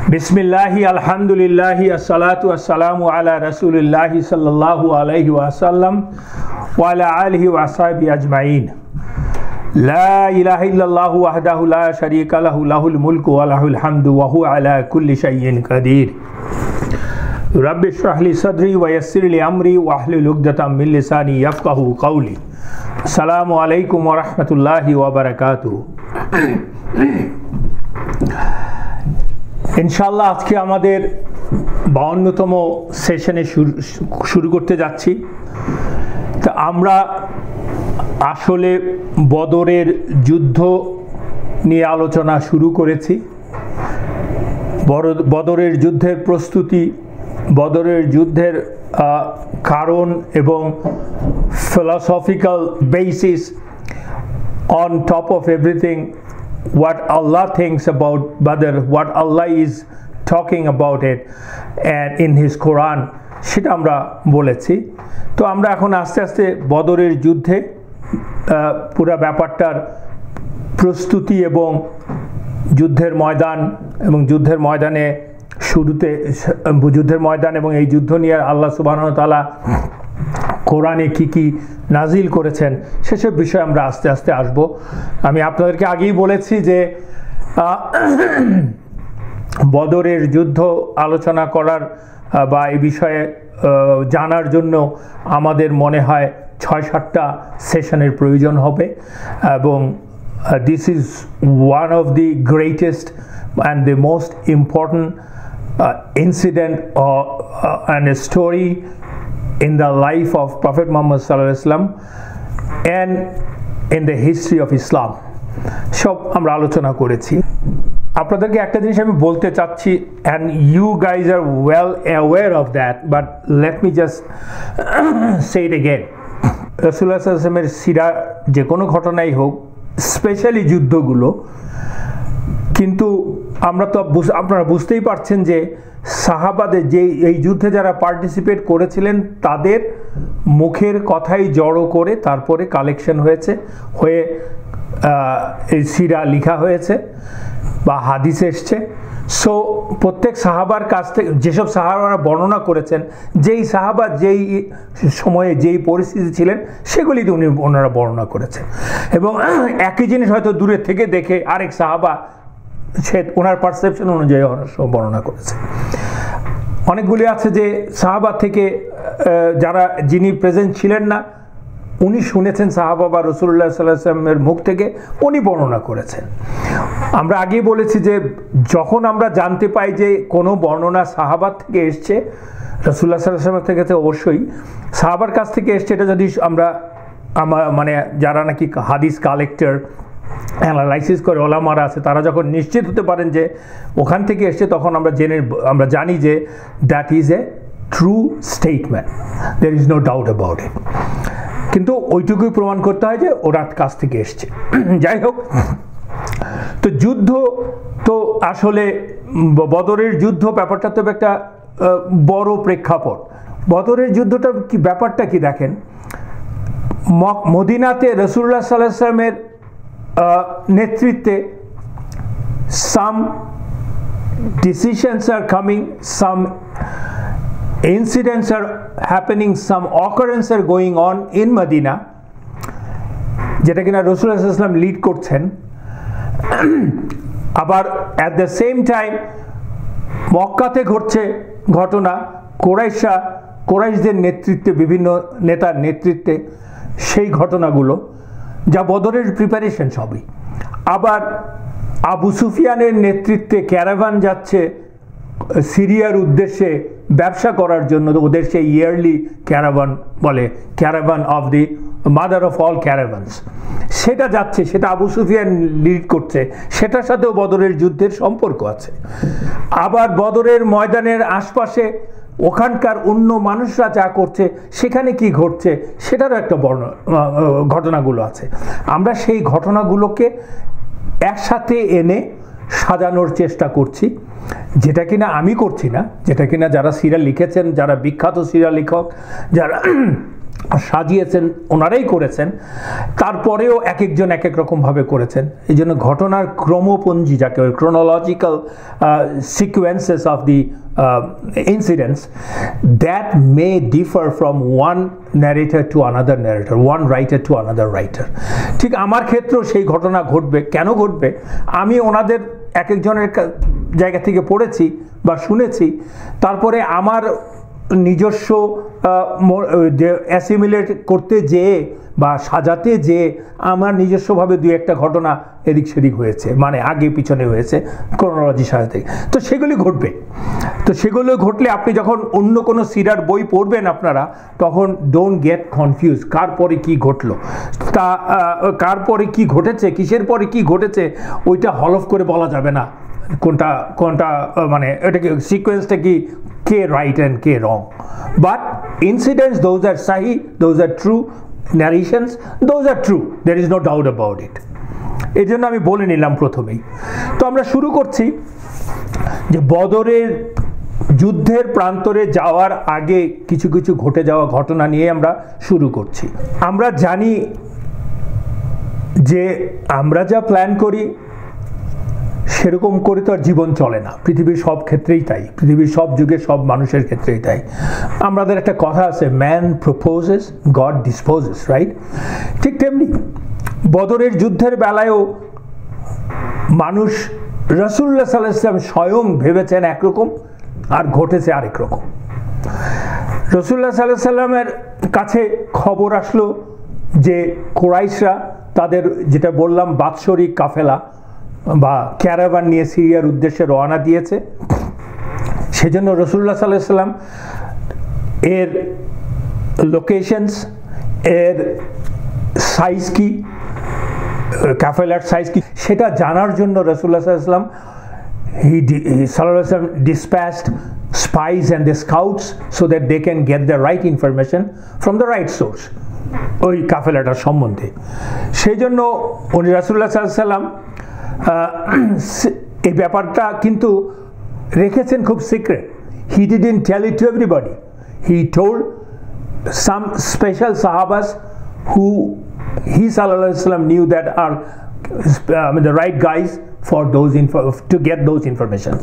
बिस्मिल्लाहि अल्हम्दुलिल्लाहि अस्सलातु वस्सलामु अला रसूलिल्लाहि सल्लल्लाहु अलैहि वसल्लम व अला आलिहि व अस्हाबिहि अजमाइन। ला इलाहा इल्लल्लाहु वहदहु ला शरीका लहु लहुल मुल्कु व लहुल हम्दु व हुवा अला कुल्लि शैइन कदीर। रब्बि इश्रह ली सदरी व यस्सिर ली अमरी वहलुल उक़दतम मिन लिसानी यफ़क़हू क़ौली। अस्सलामु अलैकुम व रहमतुल्लाहि व बरकातुहू। ইনশাআল্লাহ আজকে আমাদের 52তম সেশনে শুরু করতে যাচ্ছি। তো আমরা আসলে বদরের যুদ্ধ নিয়ে আলোচনা শুরু করেছি। বদরের যুদ্ধের প্রস্তুতি, বদরের যুদ্ধের কারণ এবং philosophical basis on top of everything, what Allah thinks about Badr, what Allah is talking about it and in his Quran, সেটা আমরা বলেছি। তো আমরা এখন আস্তে আস্তে বদরের যুদ্ধে পুরো ব্যাপারটার প্রস্তুতি এবং যুদ্ধের ময়দান এবং যুদ্ধের ময়দানে শুরুতে যুদ্ধের ময়দান এবং এই যুদ্ধ নিয়ে আল্লাহ সুবহানাহু ওয়া তাআলা কোরআনে কি কি নাজিল করেছেন সেসব বিষয়ে আমরা আস্তে আস্তে আসব। আমি আপনাদেরকে আগেই বলেছি যে বদরের যুদ্ধ আলোচনা করার বা এই বিষয়ে জানার জন্য আমাদের মনে হয় ৬-৭টা সেশনের প্রয়োজন হবে এবং this is one of the greatest and the most important incident and a story in the life of Prophet Muhammad sallallahu alaihi wasallam and in the history of Islam. সব আমরা আলোচনা করেছি। আপনাদেরকে একটা জিনিস আমি বলতে চাচ্ছি, and you guys are well aware of that, but let me just say it again. রাসূলুল্লাহ সাল্লাল্লাহু আলাইহি ওয়াসাল্লামের সিরা যে কোনো ঘটনাই হোক, স্পেশালি যুদ্ধগুলো, কিন্তু আমরা তো আপনারা বুঝতেই পারছেন যে সাহাবাদের যে এই যুদ্ধে যারা পার্টিসিপেট করেছিলেন তাদের মুখের কথাই জড়ো করে তারপরে কালেকশন হয়েছে, হয়ে এই সিরা লেখা হয়েছে বা হাদিস এসছে। সো প্রত্যেক সাহাবার কাছ থেকে যেসব সাহাবারা বর্ণনা করেছেন, যেই সাহাবা যেই সময়ে যেই পরিস্থিতি ছিলেন সেগুলিতে ওনারা বর্ণনা করেছেন এবং একই জিনিস হয়তো দূরের থেকে দেখে আরেক সাহাবা সে ওনার পারসেপশন অনুযায়ী বর্ণনা করেছে। অনেকগুলি আছে যে সাহাবা থেকে যারা যিনি প্রেজেন্ট ছিলেন না, উনি শুনেছেন সাহাবা বা রাসূলুল্লাহ সাল্লাল্লাহু আলাইহি ওয়াসাল্লামের মুখ থেকে, উনি বর্ণনা করেছেন। আমরা আগেই বলেছি যে যখন আমরা জানতে পাই যে কোনো বর্ণনা সাহাবার থেকে এসছে, রাসূলুল্লাহ সাল্লাল্লাহু আলাইহি ওয়াসাল্লাম থেকে তো অবশ্যই সাহাবার কাছ থেকে এসছে, এটা যদি আমরা মানে যারা নাকি হাদিস কালেক্টর অ্যানালাইসিস করে ওলামারা আছে, তারা যখন নিশ্চিত হতে পারেন যে ওখান থেকে এসছে, তখন আমরা জানি যে that is a true statement, there is no doubt about it. কিন্তু ওইটুকুই প্রমাণ করতে হয় যে ওরা কাছ থেকে এসছে। যাই হোক, তো যুদ্ধ তো আসলে বদরের যুদ্ধ ব্যাপারটা তো একটা বড় প্রেক্ষাপট। বদরের যুদ্ধটা কি ব্যাপারটা কি দেখেন, মদিনাতে রাসূলুল্লাহ সাল্লাল্লাহু আলাইহি ওয়াসাল্লামের নেতৃত্বে some decisions are coming, some incidents are happening, some occurrences are going on in Medina, যেটা কিনা রাসূলুল্লাহ সাল্লাল্লাহু আলাইহি ওয়াসাল্লাম লিড করছেন। আবার at the same time মক্কাতে ঘটছে ঘটনা, কোরাইশদের নেতৃত্বে, বিভিন্ন নেতার নেতৃত্বে সেই ঘটনাগুলো যা বদরের প্রিপারেশন সবই। আবার আবু সুফিয়ানের নেতৃত্বে ক্যারাভান যাচ্ছে সিরিয়ার উদ্দেশ্যে ব্যবসা করার জন্য, ওদের সেই ইয়ারলি ক্যারাভান বলে, caravan of the mother of all caravans, সেটা যাচ্ছে, সেটা আবু সুফিয়ান লিড করছে, সেটার সাথেও বদরের যুদ্ধের সম্পর্ক আছে। আবার বদরের ময়দানের আশপাশে ওখানকার অন্য মানুষরা যা করছে, সেখানে কি ঘটছে সেটারও একটা ঘটনাগুলো আছে। আমরা সেই ঘটনাগুলোকে একসাথে এনে সাজানোর চেষ্টা করছি, যেটা কিনা আমি করছি না, যেটা কিনা যারা সিরিয়াল লিখেছেন, যারা বিখ্যাত সিরিয়াল লেখক, যারা সাজিয়েছেন, ওনারাই করেছেন, তারপরেও এক একজন এক এক রকমভাবে করেছেন। এই জন্য ঘটনার ক্রমপঞ্জি, যাকে chronological sequences of the incidents, that may differ from one narrator to another narrator, one writer to another writer. ঠিক আমার ক্ষেত্রেও সেই ঘটনা ঘটবে। কেন ঘটবে? আমি ওনাদের এক একজনের জায়গা থেকে পড়েছি বা শুনেছি, তারপরে আমার নিজস্ব অ্যাসিমিলেট করতে যেয়ে বা সাজাতে যেয়ে আমার নিজস্বভাবে দুই একটা ঘটনা এদিক সেদিক হয়েছে, মানে আগে পিছনে হয়েছে ক্রোনোলজি সাজাতে। তো সেগুলি ঘটবে। তো সেগুলো ঘটলে আপনি যখন অন্য কোনো সিরার বই পড়বেন আপনারা, তখন ডোন্ট গেট কনফিউজ কার পরে কি ঘটলো, তা কার পরে কি ঘটেছে, কিসের পরে কি ঘটেছে, ওইটা হলফ করে বলা যাবে না কোনটা কোনটা, মানে এটাকে সিকোয়েন্সটা কি, কে রাইট অ্যান্ড কে wrong. But incidents, those are সাহি, those are true narrations, those are true, there is no doubt about it. এই জন্য আমি বলে নিলাম প্রথমেই। তো আমরা শুরু করছি যে বদরের যুদ্ধের প্রান্তরে যাওয়ার আগে কিছু কিছু ঘটে যাওয়া ঘটনা নিয়ে আমরা শুরু করছি। আমরা জানি যে আমরা যা প্ল্যান করি সেরকম করে তো আর জীবন চলে না, পৃথিবীর সব ক্ষেত্রেই তাই, পৃথিবীর সব যুগে সব মানুষের ক্ষেত্রেই তাই। আমাদের একটা কথা আছে, man proposes, god disposes, right? ঠিক তেমনি বদরের যুদ্ধের বেলায়ও মানুষ, রাসূলুল্লাহ সাল্লাল্লাহু আলাইহি ওয়াসাল্লাম স্বয়ং ভেবেছেন একরকম আর ঘটেছে আরেক রকম। রাসূলুল্লাহ সাল্লাল্লাহু আলাইহি ওয়াসাল্লামের কাছে খবর আসলো যে কুরাইশরা তাদের, যেটা বললাম, বাৎসরিক কাফেলা বা ক্যারাভান নিয়ে সিরিয়ার উদ্দেশ্যে রওনা দিয়েছে। সেজন্য রাসূলুল্লাহ সাল্লাল্লাহু আলাইহি ওয়াসাল্লাম এর লোকেশনস, এর সাইজ কি, কাফেলার সাইজ কি, সেটা জানার জন্য রাসূলুল্লাহ সাল্লাল্লাহু আলাইহি ওয়াসাল্লাম dispatched spies and the scouts so that they can get the right information from the right source ওই কাফেলাটার সম্বন্ধে। সেই জন্য উনি রাসূলুল্লাহ সাল্লাল্লাহু আলাইহি ওয়াসাল্লাম এই ব্যাপারটা কিন্তু রেখেছেন খুব secret. He didn't tell it to everybody. He told some special sahabas who he sallallahu alaihi wasallam knew that are the right guys for those to get those informations.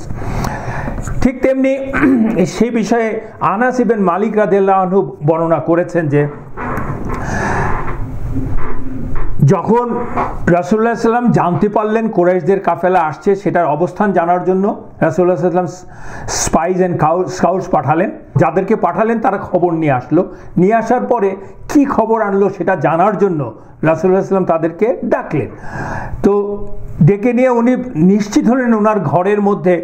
ঠিক তেমনি সেই বিষয়ে আনাস ইবনে মালিক রাদিয়াল্লাহু আনহু বর্ণনা করেছেন যে যখন রাসূলুল্লাহ সাল্লাল্লাহু আলাইহি ওয়াসাল্লাম জানতে পারলেন কুরাইশদের কাফেলা আসছে, সেটার অবস্থান জানার জন্য রাসূলুল্লাহ সাল্লাল্লাহু আলাইহি ওয়াসাল্লাম স্পাইস এন্ড স্কাউটস পাঠালেন। যাদেরকে পাঠালেন তারা খবর নিয়ে আসলো। নিয়ে আসার পরে কি খবর আনলো সেটা জানার জন্য রাসূলুল্লাহ সাল্লাল্লাহু আলাইহি ওয়াসাল্লাম তাদেরকে ডাকলেন। তো ডেকে নিয়ে উনি নিশ্চিত হলেন ওনার ঘরের মধ্যে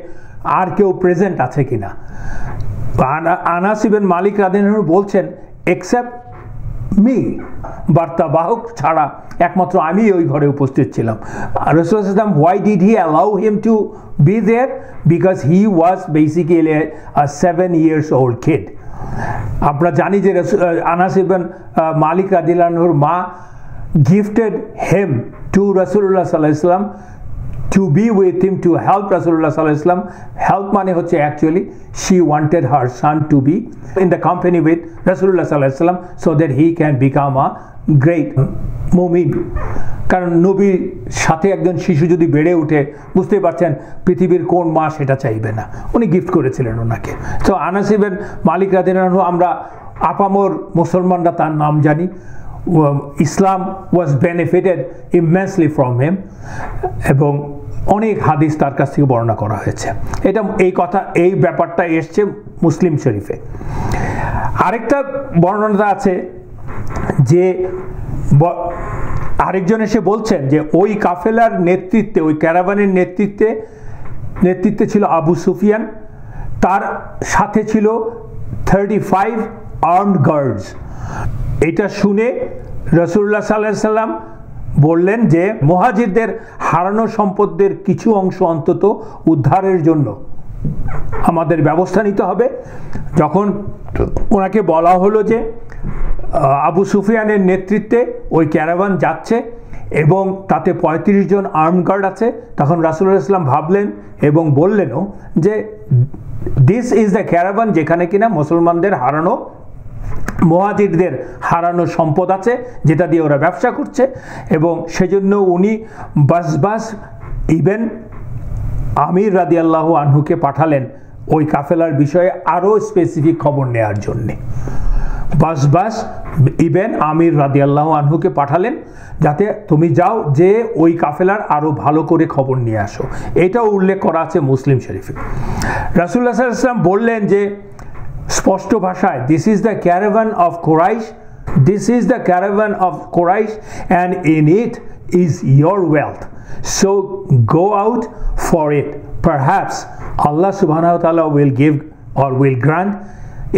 আর কেউ প্রেজেন্ট আছে কিনা। আনাস ইবনে মালিক রাদিয়াল্লাহু আনহু বলছেন, এক্সেপ্ট মি, বার্তাবাহক ছাড়া একমাত্র আমি ওই ঘরে উপস্থিত ছিলাম। রাসূলুল্লাহ সাল্লাল্লাহু আলাইহি ওয়াসাল্লাম, why did he allow him to be there? Because he was basically a 7 years old kid. আমরা জানি যে আনাস ইবনে মালিক রাদিয়াল্লাহু আনহুর মা gifted him to রাসূলুল্লাহ সাল্লাল্লাহু আলাইহি ওয়াসাল্লাম to be with him, to help Rasulullah sallallahu alaihi wasallam. Help মানে হচ্ছে actually she wanted her son to be in the company with Rasulullah sallallahu alaihi wasallam so that he can become a great মুমিন। কারণ নবীর সাথে একজন শিশু যদি বেড়ে ওঠে, বুঝতে পারছেন পৃথিবীর কোন মা সেটা চাইবে না, উনি গিফট করেছিলেন ওনাকে। তো আনাস ইবনে মালিক রাদিয়াল্লাহু আনহু, আমরা আপামর মুসলমানরা তার নাম জানি। ইসলাম ওয়াজ বেনিফিটেড ইমেন্সলি ফ্রম হিম, এবং অনেক হাদিস তার কাছ থেকে বর্ণনা করা হয়েছে। এটা এই ব্যাপারটা এসছে মুসলিম শরীফে। আরেকটা বর্ণনা আছে যে আরেকজন এসে বলছেন যে ওই কাফেলার নেতৃত্বে, ওই ক্যারাভানের নেতৃত্বে ছিল আবু সুফিয়ান, তার সাথে ছিল 35 আর্মড গার্ডস। এটা শুনে রাসূলুল্লাহ সাল্লাল্লাহু আলাইহি ওয়াসাল্লাম বললেন যে মুহাজিরদের হারানো সম্পদের কিছু অংশ অন্তত উদ্ধারের জন্য আমাদের ব্যবস্থা নিতে হবে। যখন ওনাকে বলা হলো যে আবু সুফিয়ানের নেতৃত্বে ওই ক্যারাভান যাচ্ছে এবং তাতে 35 জন আর্মড গার্ড আছে, তখন রাসূলুল্লাহ সাল্লাল্লাহু আলাইহি ওয়াসাল্লাম ভাবলেন এবং বললেনও যে দিস ইজ দ্য ক্যারাভান, যেখানে কিনা মুসলমানদের হারানো মুহাজিরদের হারানো সম্পদ আছে যেটা দিয়ে ওরা ব্যবসা করছে, এবং সেজন্য উনি বাসবাস ইবেন আমির রাদিয়াল্লাহু আনহুকে পাঠালেন ওই কাফেলার বিষয়ে আরও স্পেসিফিক খবর নেওয়ার জন্যে। বাসবাস ইবেন আমির রাদিয়াল্লাহু আনহুকে পাঠালেন যাতে তুমি যাও যে ওই কাফেলার আরও ভালো করে খবর নিয়ে আসো। এটাও উল্লেখ করা আছে মুসলিম শরীফে। রাসূলুল্লাহ সাল্লাল্লাহু আলাইহি ওয়াসাল্লাম বললেন যে স্পষ্ট ভাষায়, this is the caravan of Quraysh, this is the caravan of Quraysh and in it is your wealth, so go out for it, perhaps Allah সুবহানাহু ওয়া তাআলা will give or will grant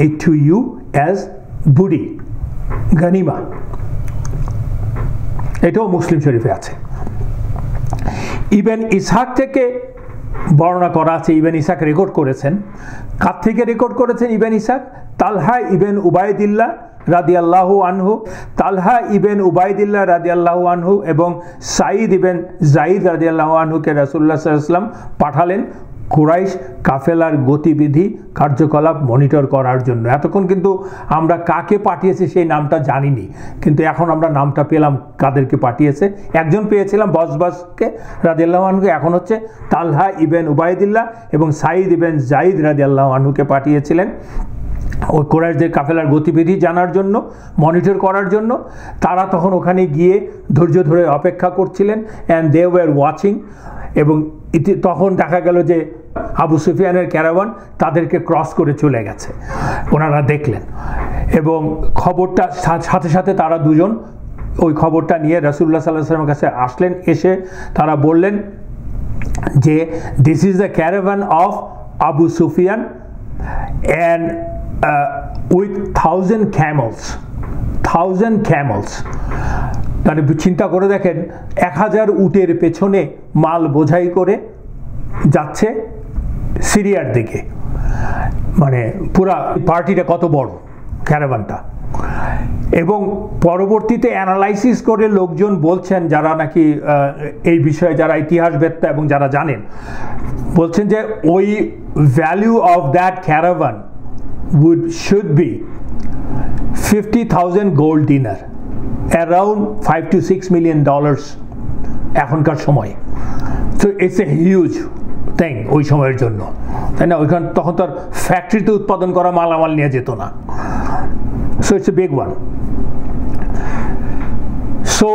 it to you as booty, গানিমা। এটাও মুসলিম শরীফে আছে। ইবন ইসহাক থেকে বর্ণনা করা আছে, ইবন ইসহাক রেকর্ড করেছেন। কার থেকে রেকর্ড করেছেন ইবন ইসহাক? তালহা ইবন উবাইদিল্লাহ রাদিয়াল্লাহু আনহু, তালহা ইবন উবাইদিল্লাহ রাদিয়াল্লাহু আনহু এবং সাঈদ ইবন যায়েদ রাদিয়াল্লাহু আনহুকে রাসূলুল্লাহ সাল্লাল্লাহু আলাইহি ওয়াসাল্লাম পাঠালেন কুরাইশ কাফেলার গতিবিধি কার্যকলাপ মনিটর করার জন্য। এতক্ষণ কিন্তু আমরা কাকে পাঠিয়েছে সেই নামটা জানিনি, কিন্তু এখন আমরা নামটা পেলাম কাদেরকে পাঠিয়েছে। একজন পেয়েছিলাম বসবাসকে রাদিয়াল্লাহু আনহুকে, এখন হচ্ছে তালহা ইবন উবাইদিল্লাহ এবং সাঈদ ইবন যায়েদ রাদিয়াল্লাহু আনহুকে পাঠিয়েছিলেন ওই কুরাইশদের কাফেলার গতিবিধি জানার জন্য, মনিটর করার জন্য। তারা তখন ওখানে গিয়ে ধৈর্য ধরে অপেক্ষা করছিলেন, অ্যান্ড দে ওয়ার ওয়াচিং। এবং তখন দেখা গেল যে আবু সুফিয়ানের ক্যারাভান তাদেরকে ক্রস করে চলে গেছে, ওনারা দেখলেন। এবং খবরটা সাথে সাথে তারা দুজন ওই খবরটা নিয়ে রাসূলুল্লাহ সাল্লাল্লাহু আলাইহি ওয়াসাল্লামের কাছে আসলেন। এসে তারা বললেন যে this is the caravan of Abu Sufyan and with 1000 camels, 1000 camels। তাহলে চিন্তা করে দেখেন, 1000 উটের পেছনে মাল বোঝাই করে যাচ্ছে সিরিয়ার দিকে। মানে পুরা পার্টিটা কত বড় ক্যারাভানটা। এবং পরবর্তীতে অ্যানালাইসিস করে লোকজন বলছেন, যারা নাকি এই বিষয়ে যারা ইতিহাসবেত্তা এবং যারা জানেন, বলছেন যে ওই value of that caravan should be 50,000 gold dinar, around $5 to $6 million এখনকার সময়। তো ইটস এ হিউজ থিং ওই সময়ের জন্য, তাই না? ওইখানে তখন তো আর ফ্যাক্টরিতে উৎপাদন করা মালামাল নিয়ে যেত না। So it's a big one. So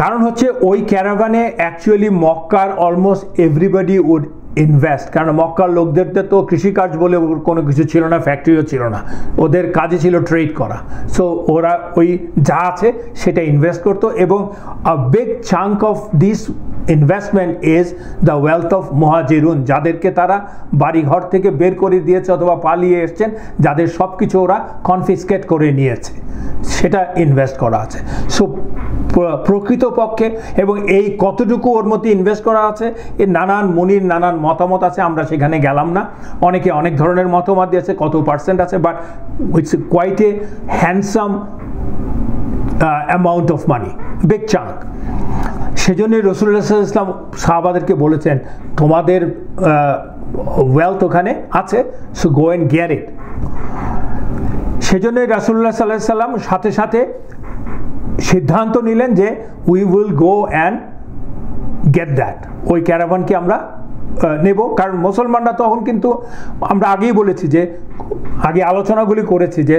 কারণ হচ্ছে ওই ক্যারাভানে অ্যাকচুয়ালি মক্কার অলমোস্ট এভরিবডি উড ইনভেস্ট, কারণ মক্কার লোকদের তো কৃষিকাজ বলে কোনো কিছু ছিল না, ফ্যাক্টরিও ছিল না, ওদের কাজে ছিল ট্রেড করা। সো ওরা ওই যা আছে সেটা ইনভেস্ট করতো, এবং a big chunk of this investment is the wealth of মুহাজিরুন, যাদেরকে তারা বাড়িঘর থেকে বের করে দিয়েছে অথবা পালিয়ে এসছেন, যাদের সব কিছু ওরা কনফিসকেট করে নিয়েছে, সেটা ইনভেস্ট করা আছে। সো প্রকৃতপক্ষে, এবং এই কতটুকু ওর মধ্যে ইনভেস্ট করা আছে এর নানান মুনির নানান মতামত আছে, আমরা সেখানে গেলাম না। অনেকে অনেক ধরনের মতামত দিয়েছে, কত পার্সেন্ট আছে, but it's quite a handsome amount of money, big chunk. সেজন্যই রাসূলুল্লাহ সাল্লাল্লাহু আলাইহি ওয়াসাল্লাম সাহাবাদেরকে বলেছেন, তোমাদের ওয়েলথ ওখানে আছে, সো গো অ্যান্ড গেট ইট। সেজন্যই রাসূলুল্লাহ সাল্লাল্লাহু আলাইহি ওয়াসাল্লাম সাথে সাথে সিদ্ধান্ত নিলেন যে we will go and get that, ওই ক্যারাভানকে আমরা নেব। কারণ মুসলমানরা তখন কিন্তু, আমরা আগেই বলেছি যে, আগে আলোচনাগুলি করেছি যে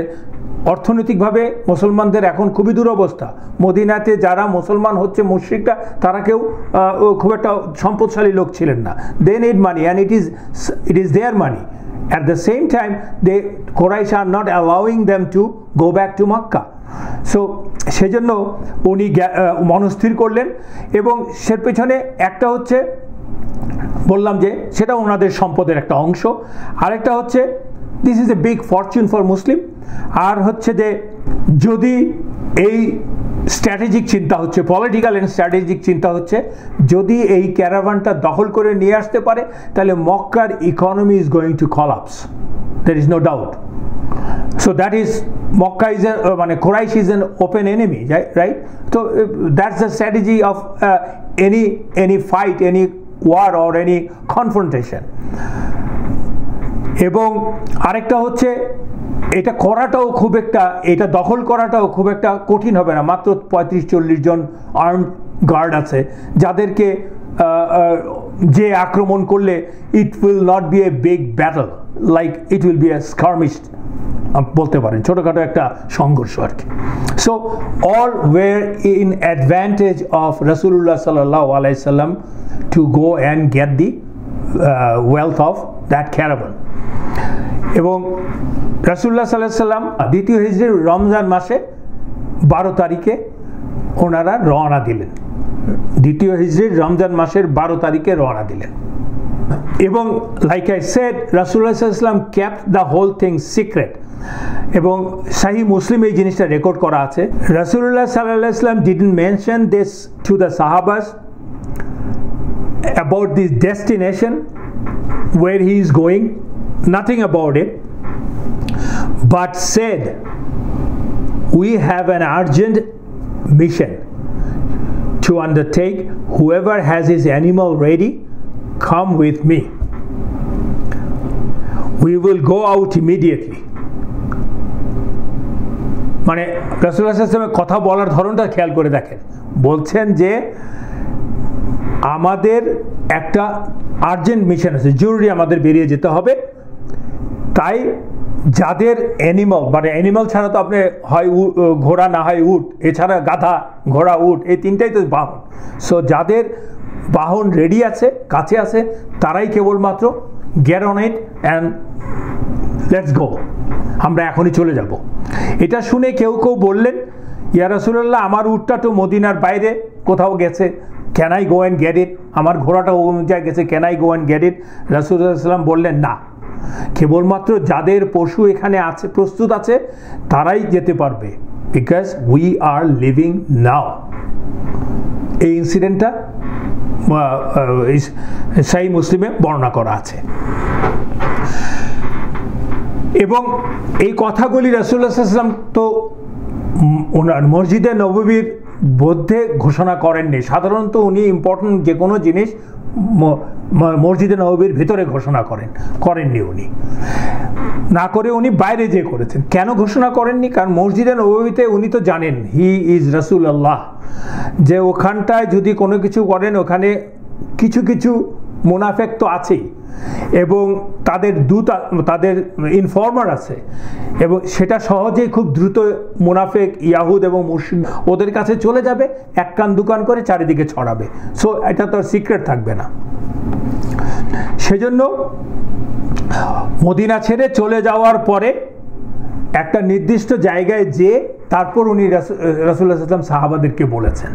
অর্থনৈতিকভাবে মুসলমানদের এখন খুবই দুরবস্থা। মদিনাতে যারা মুসলমান হচ্ছে মুশরিকরা, তারা কেউ খুব একটা সম্পদশালী লোক ছিলেন না। They need money and it is their money. At the same time, Quraysh are not allowing them to go back to Makkah. So সেজন্য উনি মনস্থির করলেন, এবং সের পেছনে একটা হচ্ছে বললাম যে সেটা ওনাদের সম্পদের একটা অংশ, আরেকটা হচ্ছে this is a big fortune for Muslim. আর হচ্ছে যে যদি এই স্ট্র্যাটেজিক চিন্তা হচ্ছে, পলিটিক্যাল অ্যান্ড স্ট্র্যাটেজিক চিন্তা হচ্ছে, যদি এই ক্যারাভানটা দখল করে নিয়ে আসতে পারে, তাহলে মক্কার economy is going to collapse, there is no doubt. So that is Makkah is মানে Quraysh is an open enemy, right? So that's the strategy of any fight, any war or any confrontation. এবং আরেকটা হচ্ছে এটা করাটাও খুব একটা, এটা দখল করাটাও খুব একটা কঠিন হবে না। মাত্র 35-40 জন আর্ম গার্ড আছে, যাদেরকে যে আক্রমণ করলে it will not be a big battle, like it will be a skirmish বলতে পারেন, ছোটোখাটো একটা সংঘর্ষ আর কি। So all were in advantage of রাসূলুল্লাহ সাল্লাল্লাহু আলাইহি সাল্লাম to go and get the wealth of that caravan. এবং রাসূলুল্লাহ সাল্লাল্লাহু আলাইহি সাল্লাম দ্বিতীয় হিজরির রমজান মাসে 12 তারিখে ওনারা রওনা দিলেন, দ্বিতীয় হিজরির রমজান মাসের 12 তারিখে রওনা দিলেন। এবং লাইক আই সেড, রাসূলুল্লাহ সাল্লাল্লাহু আলাইহি সাল্লাম kept the whole thing secret. এবং সহিহ মুসলিম এই জিনিসটা রেকর্ড করা আছে। রাসূলুল্লাহ সাল্লাল্লাহু আলাইহি সাল্লাম didn't mention this to the সাহাবাস about this destination where he is going, nothing about it, but said, we have an urgent mission to undertake. Whoever has his animal ready, come with me. We will go out immediately. মানে রাসূলুল্লাহ সাল্লাল্লাহু আলাইহি ওয়াসাল্লামের কথা বলার ধরনটা খেয়াল করে দেখেন। বলছেন যে আমাদের একটা আর্জেন্ট মিশন আছে, জরুরি আমাদের বেরিয়ে যেতে হবে। তাই যাদের অ্যানিমাল, মানে অ্যানিমাল ছাড়া তো আপনি হয় ঘোড়া না হয় উট, এছাড়া গাধা, ঘোড়া, উট, এই তিনটাই তো বাহন। সো যাদের বাহন রেডি আছে, কাছে আছে, তারাই কেবলমাত্র get on it and let's go, আমরা এখনই চলে যাব। এটা শুনে কেউ কেউ বললেন, ইয়া রাসূলুল্লাহ, আমার উটটা তো মদিনার বাইরে কোথাও গেছে, can I go and get it? আমার ঘোড়াটা অনুযায়ী গেছে, can I go and get it? রাসূলুল্লাহ সাল্লাল্লাহু আলাইহি ওয়াসাল্লাম বললেন, না, কেবলমাত্র যাদের পশু এখানে আছে, প্রস্তুত আছে, তারাই যেতে পারবে, বিকজ উই আর লিভিং নাও। এই ইনসিডেন্টটা সহিহ মুসলিমে বর্ণনা করা আছে। এবং এই কথাগুলি রাসূলুল্লাহ সাল্লাল্লাহু আলাইহি ওয়াসাল্লাম তো ওনার মসজিদে নববীর মধ্যে ঘোষণা করেননি। সাধারণত উনি ইম্পর্টেন্ট যে কোনো জিনিস মসজিদে নববীর ভিতরে ঘোষণা করেননি। উনি না করে উনি বাইরে যেয়ে করেছেন। কেন ঘোষণা করেননি? কারণ মসজিদে নববীতে উনি তো জানেন হি ইজ রাসূলুল্লাহ, যে ওখানটায় যদি কোনো কিছু করেন ওখানে কিছু কিছু মুনাফেক তো আছেই, এবং তাদের দূত, তাদের ইনফর্মার আছে, এবং সেটা সহজেই খুব দ্রুত মুনাফেক, ইয়াহুদ এবং মুশরিক ওদের কাছে চলে যাবে, এক কান দুকান করে চারিদিকে ছড়াবে। সো এটা তো সিক্রেট থাকবে না। সেজন্য মদিনা ছেড়ে চলে যাওয়ার পরে একটা নির্দিষ্ট জায়গায় যে তারপর উনি রাসূলুল্লাহ সাল্লাল্লাহু আলাইহি ওয়াসাল্লাম সাহাবাদেরকে বলেছেন।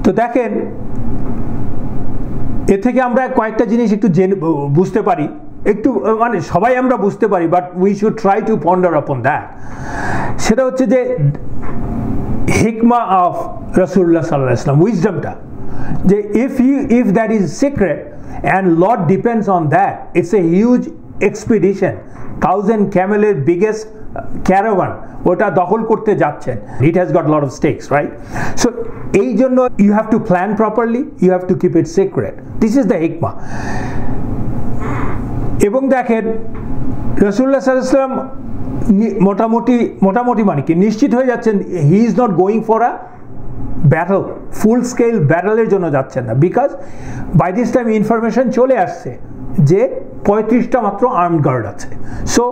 তো দেখেন, এ থেকে আমরা কয়েকটা জিনিস একটু বুঝতে পারি, একটু মানে সবাই আমরা বুঝতে পারি, but we should try to ponder আপন দ্যাট। সেটা হচ্ছে যে হিকমা অফ রাসূলুল্লাহ সাল্লাল্লাহু আলাইহি ওয়াসাল্লাম, উইজডমটা, যে if that is secret and lot depends on that, it's a huge expedition, 1000 cameler biggest caravan, ওটা দখল করতে যাচ্ছেন, it has got lot of stakes, right? So এই জন্য you have to plan properly, you have to keep it secret. This is the hikmah. এবং দেখেন রাসূলুল্লাহ সাল্লাল্লাহু আলাইহি ওয়াসাল্লাম মোটামুটি মানে কি নিশ্চিত হয়ে যাচ্ছেন, he is not going for a battle, full scale ব্যাটলের জন্য যাচ্ছেন না, because by this time information চলে আসছে যে 35টা মাত্র আর্মড গার্ড আছে। সো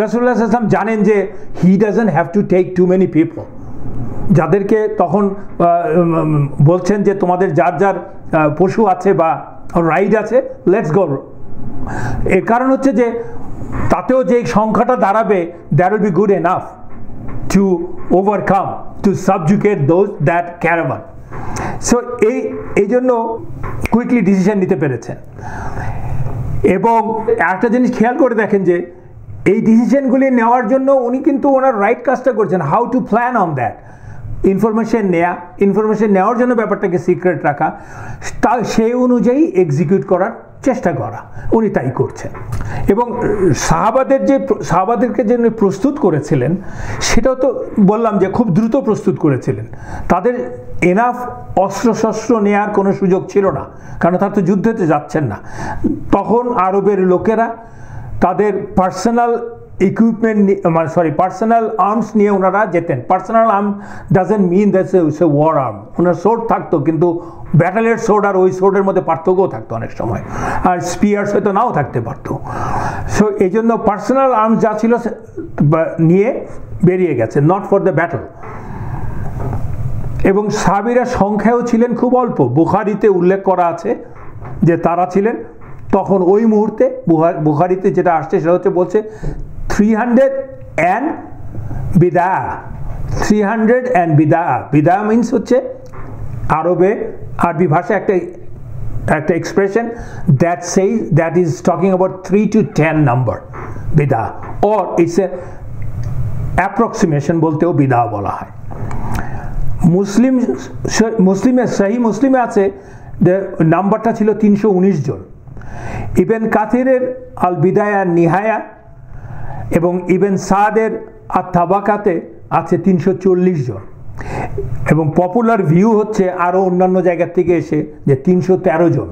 রাসূলুল্লাহ সাল্লাল্লাহু আলাইহি ওয়াসাল্লাম জানেন যে he doesn't have to take too many people, যাদেরকে তখন বলছেন যে তোমাদের যার যার পশু আছে বা রাইড আছে, লেটস গো। এর কারণ হচ্ছে যে তাতেও যে সংখ্যাটা দাঁড়াবে, that will be good enough to overcome, to subjugate those that caravan. So এই জন্য কুইকলি ডিসিশন নিতে পেরেছেন। এবং একটা জিনিস খেয়াল করে দেখেন যে এই ডিসিশনগুলি নেওয়ার জন্য উনি কিন্তু ওনার রাইট কাজটা করছেন, how to plan on that, information নেওয়ার জন্য ব্যাপারটাকে সিক্রেট রাখা, তা সেই অনুযায়ী এক্সিকিউট করার চেষ্টা করা, উনি তাই করছেন। এবং সাহাবাদেরকে যে উনি প্রস্তুত করেছিলেন, সেটাও তো বললাম যে খুব দ্রুত প্রস্তুত করেছিলেন। তাদের এনাফ অস্ত্রশস্ত্র নেওয়ার কোনো সুযোগ ছিল না, কারণ তারা তো যুদ্ধতে যাচ্ছেন না। তখন আরবের লোকেরা তাদের পার্সোনাল ইকুইপমেন্ট পার্সোনাল আর্মস নিয়ে ওনারা যেতেন। Personal arm doesn't mean that's a war arm. ওনার সোর্ড থাকতো, কিন্তু ব্যাটেলের সোর্ড আর ওই সোর্ডের মধ্যে পার্থক্যও থাকতো অনেক সময়, আর স্পিয়ার্স হয়তো নাও থাকতে পারতো। সো এই জন্য পার্সোনাল আর্মস যা ছিল নিয়ে বেরিয়ে গেছে, নট ফর দ্য ব্যাটল। এবং সাহাবীরা সংখ্যাও ছিলেন খুব অল্প। বুখারীতে উল্লেখ করা আছে যে তারা ছিলেন তখন ওই মুহূর্তে, বুখারীতে যেটা আসছে সেটা হচ্ছে বলছে 300 and বিদা। 300 and বিদা। বিদা মিনস হচ্ছে আরবি ভাষায় একটা expression that is talking about 3 to 10 number, বিদা, অর ইটস এ অ্যাপ্রক্সিমেশন বলতেও বিদা বলা হয়। সহিহ মুসলিমে আছে নাম্বারটা ছিল 319 জন। ইবন কাসিরের আল বিদায়া নিহায়া এবং ইবন সাদের আত তাবাকাতে আছে 340 জন। এবং পপুলার ভিউ হচ্ছে আরও অন্যান্য জায়গা থেকে এসে যে 313 জন,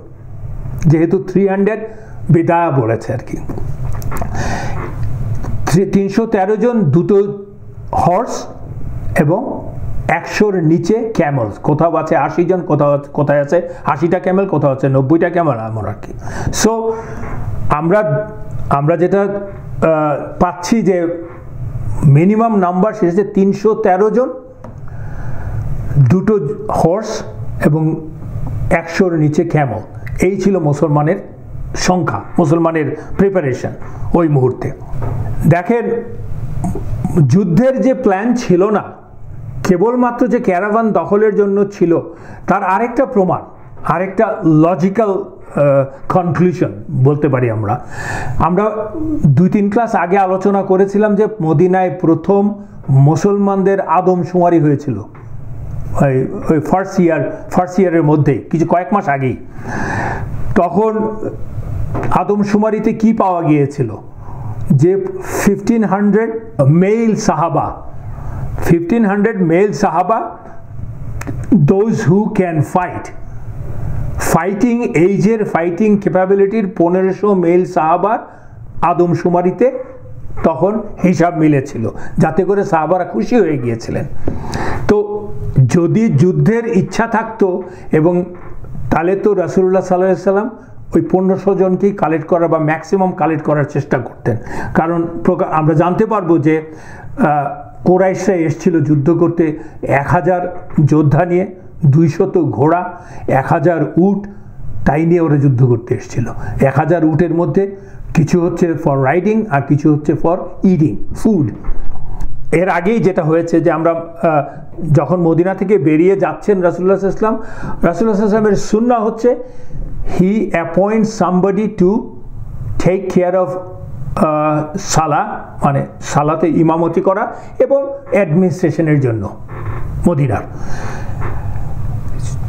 যেহেতু 300 বিদায়া বলেছে আর কি। 313 জন, 2টো হর্স এবং 100-র নিচে ক্যামেলস। কোথাও আছে 80 জন, কোথায় আছে 80টা ক্যামেল, কোথাও আছে 90টা ক্যামেল, এমন আর কি। সো আমরা যেটা পাচ্ছি যে মিনিমাম নাম্বার সেটা 313 জন, 2টো হর্স এবং 100-র নিচে ক্যামেল। এই ছিল মুসলমানের সংখ্যা, মুসলমানের প্রিপারেশন ওই মুহূর্তে। দেখেন, যুদ্ধের যে প্ল্যান ছিল না, কেবলমাত্র যে ক্যারাভান দখলের জন্য ছিল, তার আরেকটা প্রমাণ, আরেকটা লজিক্যাল কনক্লুশন বলতে পারি। আমরা 2-3 ক্লাস আগে আলোচনা করেছিলাম যে মদিনায় প্রথম মুসলমানদের আদমশুমারি হয়েছিল ওই ফার্স্ট ইয়ারের মধ্যেই, কয়েক মাস আগেই। তখন আদমশুমারিতে কি পাওয়া গিয়েছিল যে 1500 মেল সাহাবা, 1500 মেল সাহাবা, those who can fight, fighting এইজের, ফাইটিং ক্যাপাবিলিটির 1500 মেল সাহাবার আদমশুমারিতে তখন হিসাব মিলেছিল, যাতে করে সাহাবারা খুশি হয়ে গিয়েছিলেন। তো যদি যুদ্ধের ইচ্ছা থাকতো, এবং তাহলে তো রাসূলুল্লাহ সাল্লাল্লাহু আলাইহি সাল্লাম ওই 1500 জনকেই কালেক্ট করার বা ম্যাক্সিমাম কালেক্ট করার চেষ্টা করতেন। কারণ আমরা জানতে পারবো যে কুরাইশরা এসেছিল যুদ্ধ করতে 1000 যোদ্ধা নিয়ে, 200 ঘোড়া, 1000 উট, তাই নিয়ে ওরা যুদ্ধ করতে এসেছিল। 1000 উটের মধ্যে কিছু হচ্ছে ফর রাইডিং আর কিছু হচ্ছে ফর ইটিং, ফুড। এর আগেই যেটা হয়েছে যে আমরা যখন মদিনা থেকে বেরিয়ে যাচ্ছেন রাসূলুল্লাহ সাল্লাল্লাহু আলাইহি ওয়াসাল্লামের সুন্নাহ হচ্ছে he appoints somebody to take care of সালা, মানে সালাতে ইমামতি করা এবং অ্যাডমিনিস্ট্রেশনের জন্য মদিনার।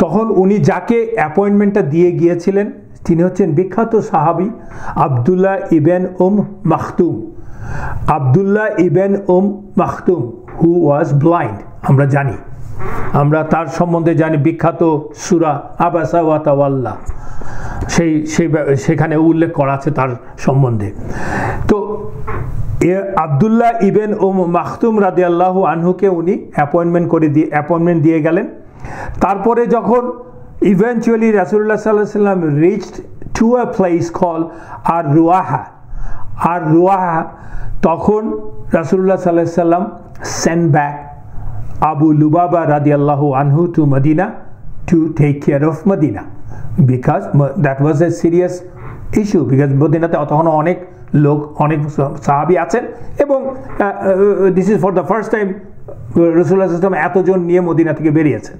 তখন উনি যাকে অ্যাপয়েন্টমেন্টটা দিয়ে গিয়েছিলেন তিনি হচ্ছেন বিখ্যাত সাহাবী আব্দুল্লাহ ইবেন মাখতুম। আব্দুল্লাহ ইবেন মাখতুম হু ওয়াজ ব্লাইন্ড। আমরা জানি, আমরা তার সম্বন্ধে জানি বিখ্যাত সূরা আবাসা ওয়া তাওয়াল্লা, সেখানে উল্লেখ করা আছে তার সম্বন্ধে। তো আব্দুল্লাহ ইবেন মাখতুম রাদিয়াল্লাহু আনহুকে উনি অ্যাপয়েন্টমেন্ট দিয়ে গেলেন। তারপরে যখন ইভেন্চুয়ালি রাসূলুল্লাহ সাল্লাল্লাহু আলাইহি ওয়াসাল্লাম reached to a place call আর রুয়াহা, তখন রাসূলুল্লাহ সাল্লাল্লাহু আলাইহি ওয়াসাল্লাম সেন্ড ব্যাক আবু লুবাবা রাদিয়াল্লাহু আনহু to Medina to take care of Medina, because that was a serious issue, because মদিনাতে তখন অনেক লোক, অনেক সাহাবী আছেন, এবং this is for the first time রাসূলুল্লাহ সাল্লাল্লাহু আলাইহি ওয়াসাল্লাম এতজন নিয়ে মদিনা থেকে বেরিয়েছেন।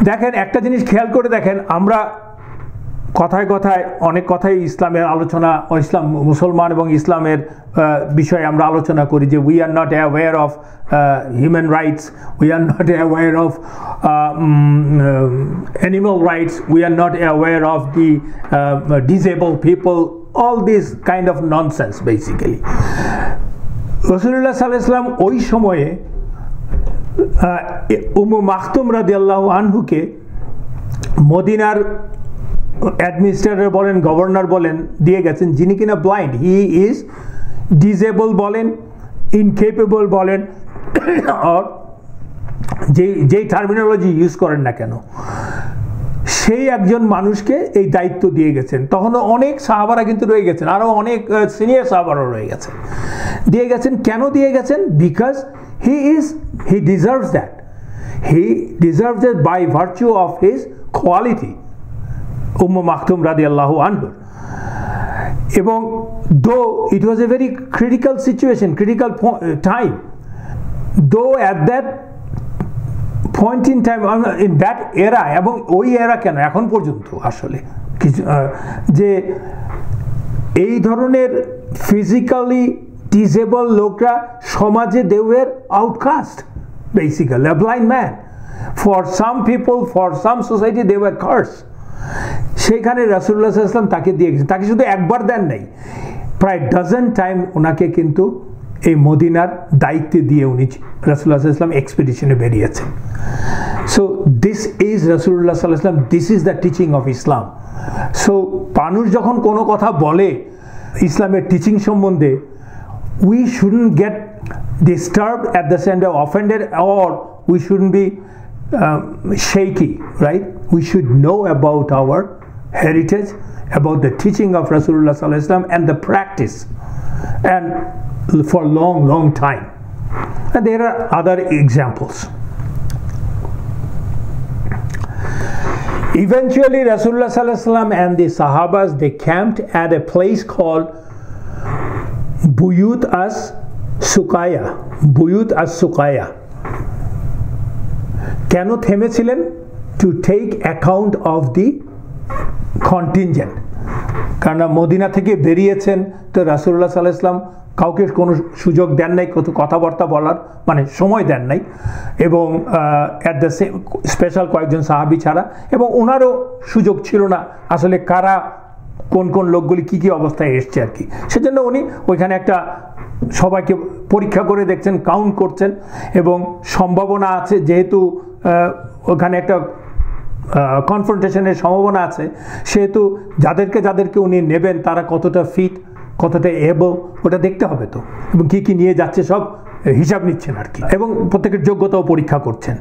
দেখেন, একটা জিনিস খেয়াল করে দেখেন, আমরা কথায় অনেক কথাই ইসলামের আলোচনা, ইসলাম, মুসলমান এবং ইসলামের বিষয়ে আমরা আলোচনা করি যে we are not aware of human rights, we are not aware of animal rights, we are not aware of the disable people, all this kind of nonsense basically. রাসূলুল্লাহ সাল্লাল্লাহু আলাইহি ওয়াসাল্লাম ওই সময়ে মাখতুম রাদিয়াল্লাহু আনহুকে মদিনার অ্যাডমিনিস্ট্রেটর বলেন, গভর্নর বলেন দিয়ে গেছেন, যিনি কিনা ব্লাইন্ড, হি ইজ ডিজেবল বলেন, ইনকেপেবল বলেন, আর যেই টার্মিনোলজি ইউজ করেন না কেন, সেই একজন মানুষকে এই দায়িত্ব দিয়ে গেছেন। তখনও অনেক সাহাবারা কিন্তু রয়ে গেছেন, আরও অনেক সিনিয়র সাহাবারা রয়ে গেছেন, দিয়ে গেছেন। কেন দিয়ে গেছেন? Because he deserves that, he deserves that by virtue of his quality, উম্মে মাকতুম রাদিয়াল্লাহু আনহু। এবং though it was a very critical situation, critical time, though at that point in time, in that era, এবং ওই এরা কেন এখন পর্যন্ত আসলে কিছু যে এই ধরনের ফিজিক্যালি ডিসেবল লোকরা সমাজে they were outcast, basically a blind man for some people, for some society they were cursed। সেখানে রাসূলুল্লাহ সাল্লাল্লাহু আলাইহি ওয়াসাল্লাম তাকে দিয়ে গেছেন, তাকে শুধু একবার দেন নাই, প্রায় ডজন টাইম ওনাকে কিন্তু এই মদিনার দায়িত্বে দিয়ে উনি রাসূলুল্লাহ সাল্লাল্লাহু আলাইহি ওয়াসাল্লাম এক্সপেডিশনে বেরিয়েছেন। সো দিস ইজ রাসূলুল্লাহ সাল্লাল্লাহু আলাইহি ওয়াসাল্লাম, this is the teaching of Islam. So মানুষ যখন কোনো কথা বলে ইসলামের টিচিং সম্বন্ধে, we shouldn't get disturbed at the center, offended, or we shouldn't be shaky, right? We should know about our heritage, about the teaching of Rasulullah sallallahu alaihi wasallam and the practice, and for long time. And there are other examples. Eventually Rasulullah sallallahu alaihi wasallam and the Sahabas, they camped at a place called Buyut as-Suqaya, Buyut as-Suqaya। কেন থেমেছিলেন? To take account of the contingent. কারণ Medina থেকে বেরিয়েছেন তো রাসূলুল্লাহ সাল্লাল্লাহু আলাইহি ওয়াসাল্লাম কাউকে কোনো সুযোগ দেন নাই, কত কথাবার্তা বলার মানে সময় দেন নাই, এবং অ্যাট দ্য সেম স্পেশাল কয়েকজন সাহাবী ছাড়া, এবং ওনারও সুযোগ ছিল না আসলে কারা কোন লোকগুলি কী অবস্থায় এসছে আর কি। সেজন্য উনি ওইখানে একটা সবাইকে পরীক্ষা করে দেখছেন, কাউন্ট করছেন, এবং সম্ভাবনা আছে যেহেতু ওখানে একটা কনফ্রন্টেশনের সম্ভাবনা আছে, সেহেতু যাদেরকে উনি নেবেন তারা কতটা ফিট, কতটা এবল, ওটা দেখতে হবে তো, এবং কী নিয়ে যাচ্ছে সব হিসাব নিচ্ছেন আর কি, এবং প্রত্যেকের যোগ্যতাও পরীক্ষা করছেন।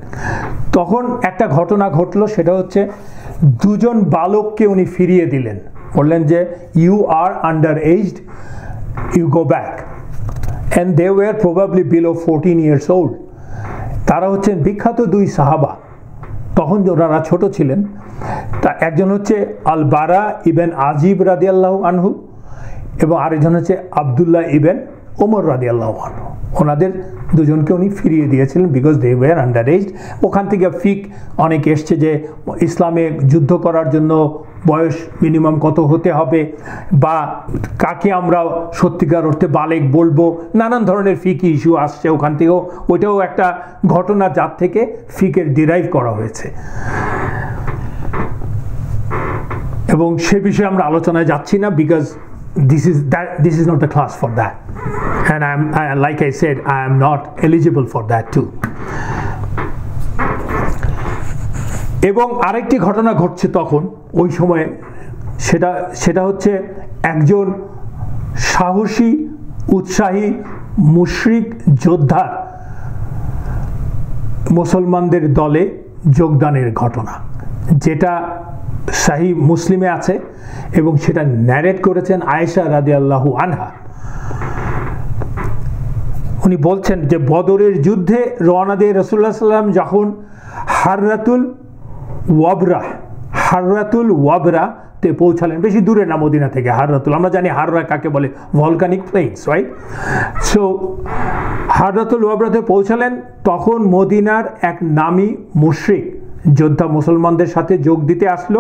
তখন একটা ঘটনা ঘটলো, সেটা হচ্ছে দুজন বালককে উনি ফিরিয়ে দিলেন, বললেন যে you are under aged, you go back. And they were probably below 14 years old। তারা হচ্ছেন বিখ্যাত দুই সাহাবা, তখন ওনারা ছোট ছিলেন। তা একজন হচ্ছে আল বারা ইবেন আজিব রাদিয়াল্লাহু আনহু, এবং আরেকজন হচ্ছে আবদুল্লাহ ইবেন ওমর রাদিয়াল্লাহু আনহু। ওনাদের দুজনকে উনি ফিরিয়ে দিয়েছিলেন because they were under aged. ওখান থেকে ফিক অনেক এসছে যে ইসলামে যুদ্ধ করার জন্য বয়স মিনিমাম কত হতে হবে, বা কাকে আমরা সত্যিকার অর্থে বালেগ বলবো, নানান ধরনের ফিকি ইস্যু আসছে ওখান থেকেও। ওইটাও একটা ঘটনা যার থেকে ফিকের ডিরাইভ করা হয়েছে, এবং সে বিষয়ে আমরা আলোচনায় যাচ্ছি না, because this is not the class for that, and like I said, I am not eligible for that too. এবং আরেকটি ঘটনা ঘটছে তখন ওই সময়ে, সেটা হচ্ছে একজন সাহসী উৎসাহী মুশরিক যোদ্ধা মুসলমানদের দলে যোগদানের ঘটনা, যেটা সহিহ মুসলিমে আছে, এবং সেটা ন্যারেট করেছেন আয়েশা রাদিয়াল্লাহু আনহা। উনি বলছেন যে বদরের যুদ্ধে রওনা দিয়ে রাসূলুল্লাহ সাল্লাল্লাহু আলাইহি ওয়াসাল্লাম যখন হাররাতুল ওয়াবরাতে পৌঁছালেন, বেশি দূরে না মদিনা থেকে হাররাতুল, আমরা জানি হাররা কাকে বলে, ভলকানিক প্লেনস, রাইট? সো হাররাতুল ওয়াবরাতে পৌঁছালেন, তখন মদিনার এক নামী মুশরিক যোদ্ধা মুসলমানদের সাথে যোগ দিতে আসলো,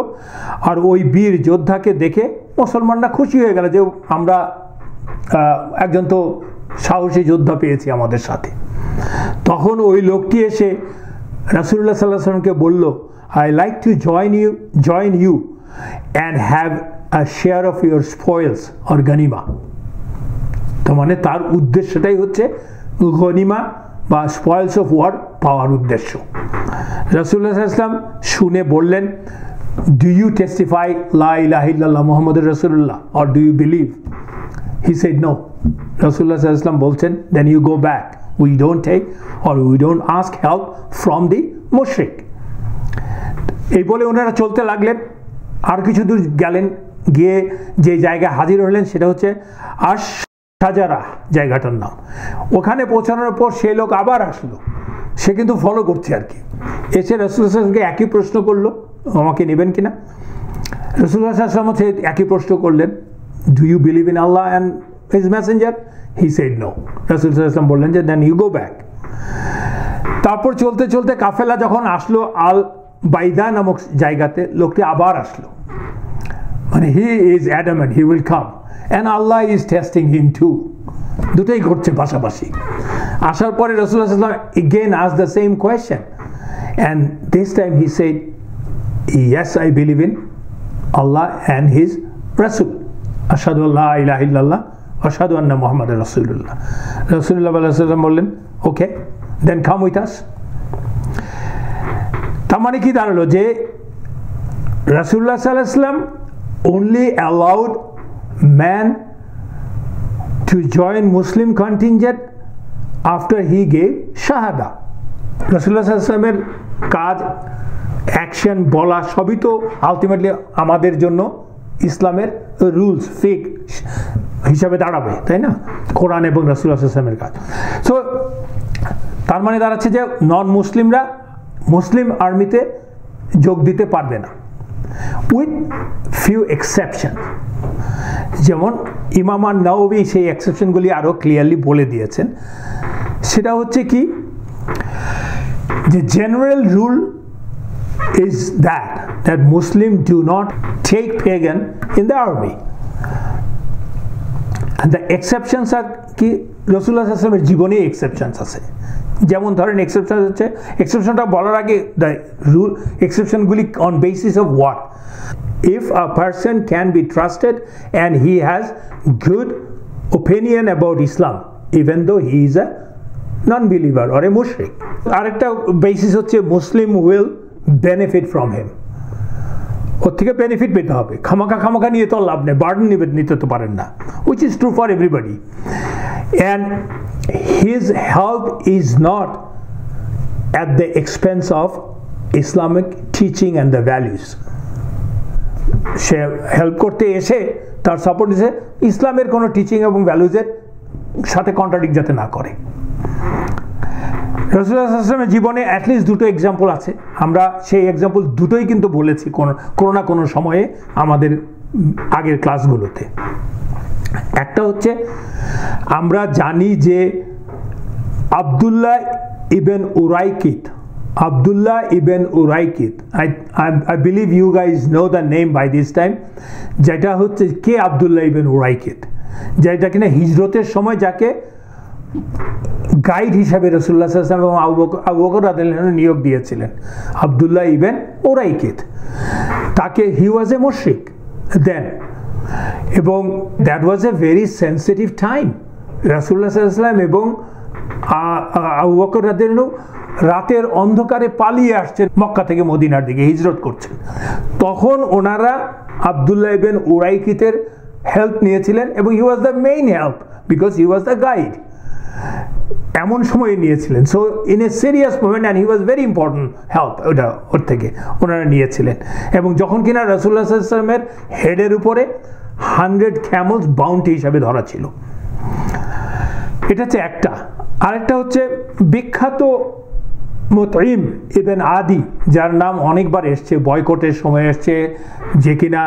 আর ওই বীর যোদ্ধাকে দেখে মুসলমানরা খুশি হয়ে গেল যে আমরা একজন তো সাহসী যোদ্ধা পেয়েছি আমাদের সাথে। তখন ওই লোকটি এসে রাসূলুল্লাহ সাল্লাল্লাহু আলাইহি ওয়াসাল্লামকে বলল, I like to join you and have a share of your spoils or গনিমা। তো মানে তার উদ্দেশ্যটাই হচ্ছে গনিমা বা স্পয়েলস অফ ওয়ার পাওয়ার উদ্দেশ্য। রাসূলুল্লাহ সাল্লাল্লাহু আলাইহি ওয়াসাল্লাম শুনে বললেন, do you testify La ilaha illallah Muhammadur Rasulullah or do you believe? He said no. Rasulullah sallallahu alaihi wasallam বলছেন, then you go back. We don't take or we don't ask help from the mushrik. এই বলে ওনারা চলতে লাগলেন, আর কিছু দূর গেলেন, গিয়ে যে জায়গায় হাজির হলেন সেটা হচ্ছে আশ-শাজারা জায়গাটার নাম। ওখানে পৌঁছানোর পর সেই লোক আবার আসলো, সে কিন্তু ফলো করছে আর কি, এসে রাসূলুল্লাহ সাল্লাল্লাহু আলাইহি ওয়াসাল্লামকে একই প্রশ্ন করলো, আমাকে নেবেন কিনা? রাসূলুল্লাহ সাল্লাল্লাহু আলাইহি ওয়াসাল্লাম একই প্রশ্ন করলেন, do you believe in Allah and his messenger? He said no. রাসূলুল্লাহ সাল্লাল্লাহু আলাইহি ওয়াসাল্লাম বললেন যে then you go back. তারপর চলতে চলতে কাফেলা যখন আসলো আল বাইদা নামক জায়গাতে, লোকটি আবার আসলো, মানে he is adamant he will come and Allah is testing him too. দুটোই ঘটছে পাশাপাশি। আসার পরে রাসূলুল্লাহ সাল্লাল্লাহু আলাইহি ওয়াসাল্লাম again asked the same question and this time he said yes I believe in Allah and his Rasul. আশহাদু আল্লা ইলাহা ইল্লাল্লাহ ওয়া আশহাদু আন্না মুহাম্মাদুর রাসূলুল্লাহ। রাসূলুল্লাহ সাল্লাল্লাহু আলাইহি ওয়াসাল্লাম বললেন ওকে দেন কাম উইথ আস। তার মানে কি দাঁড়ালো যে রাসূলুল্লাহ সাল্লাল্লাহু আলাইহি ওয়াসাল্লাম only allowed man to join Muslim contingent after he gave shahada. রাসূলুল্লাহ সাল্লাল্লাহু আলাইহি ওয়াসাল্লামের কাজ, অ্যাকশন, বলা সবই তো আলটিমেটলি আমাদের জন্য ইসলামের রুলস ফিক হিসাবে দাঁড়াবে, তাই না? কোরআন এবং রাসূলুল্লাহ সাল্লাল্লাহু আলাইহি ওয়াসাল্লামের কাজ। সো তার মানে দাঁড়াচ্ছে যে নন মুসলিমরা মুসলিম আর্মিতে যোগ দিতে পারবে না, উইথ ফিউ এক্সেপশন। যেমন ইমাম আন-নাওয়াবী সেই এক্সেপশনগুলি আরও ক্লিয়ারলি বলে দিয়েছেন। সেটা হচ্ছে কি যে general rule is that Muslim do not take pagan in the army, and the exceptions are কি রাসূলুল্লাহ সাল্লাল্লাহু আলাইহি ওয়াসাল্লামের জীবনে এক্সেপশনস আছে। যেমন ধরেন এক্সেপশন হচ্ছে, এক্সেপশনটা বলার আগে দ্য রুল এক্সেপশনগুলি on basis of what, if a person can be trusted and he has good opinion about Islam even though he is a non-believer or a mushrik. আরেকটা বেসিস হচ্ছে মুসলিম will benefit from him, ওর থেকে benefit পেতে হবে, খামাখা নিয়ে তো লাভ নেই, burden নিতে তো পারেন না, which is true for everybody, and his help is not at the expense of Islamic teaching and the values. Say help করতে এসে তার সাপোর্ট দিছে ইসলামের কোনো টিচিং এবং ভ্যালুজের সাথে কন্ট্রাডিক্ট যাতে না করে। রাসূলুল্লাহ সাল্লাল্লাহু আলাইহি ওয়াসাল্লামের জীবনে অ্যাটলিস্ট দুটো এক্সাম্পল আছে, আমরা সেই এক্সাম্পল দুটোই কিন্তু বলেছি কোনো না কোনো সময়ে আমাদের আগের ক্লাসগুলোতে। একটা হচ্ছে আমরা জানি যে Abdullah ibn উরাইকিত, I believe you guys know the name by this time, যেটা হচ্ছে কে আব্দুল্লাহ ইবন উরাইকিত, যেটা কিনা হিজরতের সময় যাকে গাইড হিসাবে রাসূলুল্লাহ সাল্লাল্লাহু আলাইহি ওয়াসাল্লাম এবং আবু বকর রাদিয়াল্লাহু আনহু নিয়োগ দিয়েছিলেন। আব্দুল্লাহ ইবন উরাইকিত, তাকে হি ওয়াজ এ মুশরিক দেন, এবং that was a very sensitive time. রাসূলুল্লাহ সাল্লাল্লাহু আলাইহি ওয়াসাল্লাম এবং আবু বকর রাদিয়াল্লাহু আনহু রাতের অন্ধকারে পালিয়ে আসছেন মক্কা থেকে মদিনার দিকে হিজরত করছেন, তখন ওনারা আব্দুল্লাহ ইবন উরাইকিতের হেল্প নিয়েছিলেন এবং he was the main help because he was the guide. এমন সময় নিয়েছিলেন, so in a serious moment and he was very important help, ওর থেকে ওনারা নিয়েছিলেন। এবং যখন কিনা রাসূলুল্লাহ সাল্লাল্লাহু আলাইহি ওয়াসাল্লামের হেডের উপরে 100 ক্যামেলস বাউন্টি হিসাবে ধরা ছিল। এটা হচ্ছে একটা। আরেকটা হচ্ছে বিখ্যাত মুতঈম ইবন আদি, যার নাম অনেকবার এসছে, বয়কটের সময় এসছে, যে কিনা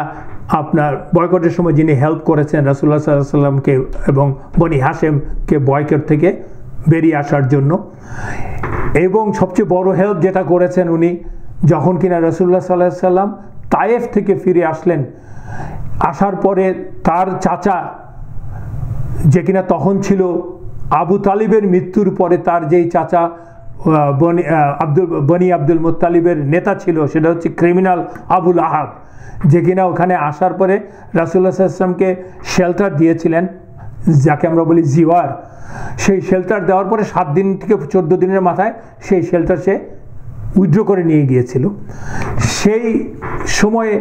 আপনার বয়কটের সময় যিনি হেল্প করেছেন রাসূলুল্লাহ সাল্লাল্লাহু আলাইহি ওয়াসাল্লামকে এবং বনি হাশেমকে বয়কট থেকে বেরিয়ে আসার জন্য। এবং সবচেয়ে বড় হেল্প যেটা করেছেন উনি, যখন কিনা রাসূলুল্লাহ সাল্লাল্লাহু আলাইহি ওয়াসাল্লাম তায়েফ থেকে ফিরে আসলেন, আসার পরে তার চাচা যে কিনা তখন ছিল আবু তালিবের মৃত্যুর পরে তার যেই চাচা বনি আব্দুল মুত্তালিবের নেতা ছিল, সেটা হচ্ছে ক্রিমিনাল আবুল আহাব, যে কিনা ওখানে আসার পরে রাসূলুল্লাহ সাল্লাল্লাহু আলাইহি ওয়াসাল্লামকে শেল্টার দিয়েছিলেন, যাকে আমরা বলি জিওয়ার। সেই শেল্টার দেওয়ার পরে 7 দিন থেকে 14 দিনের মাথায় সেই শেল্টার সে উইথড্র করে নিয়ে গিয়েছিল। সেই সময়ে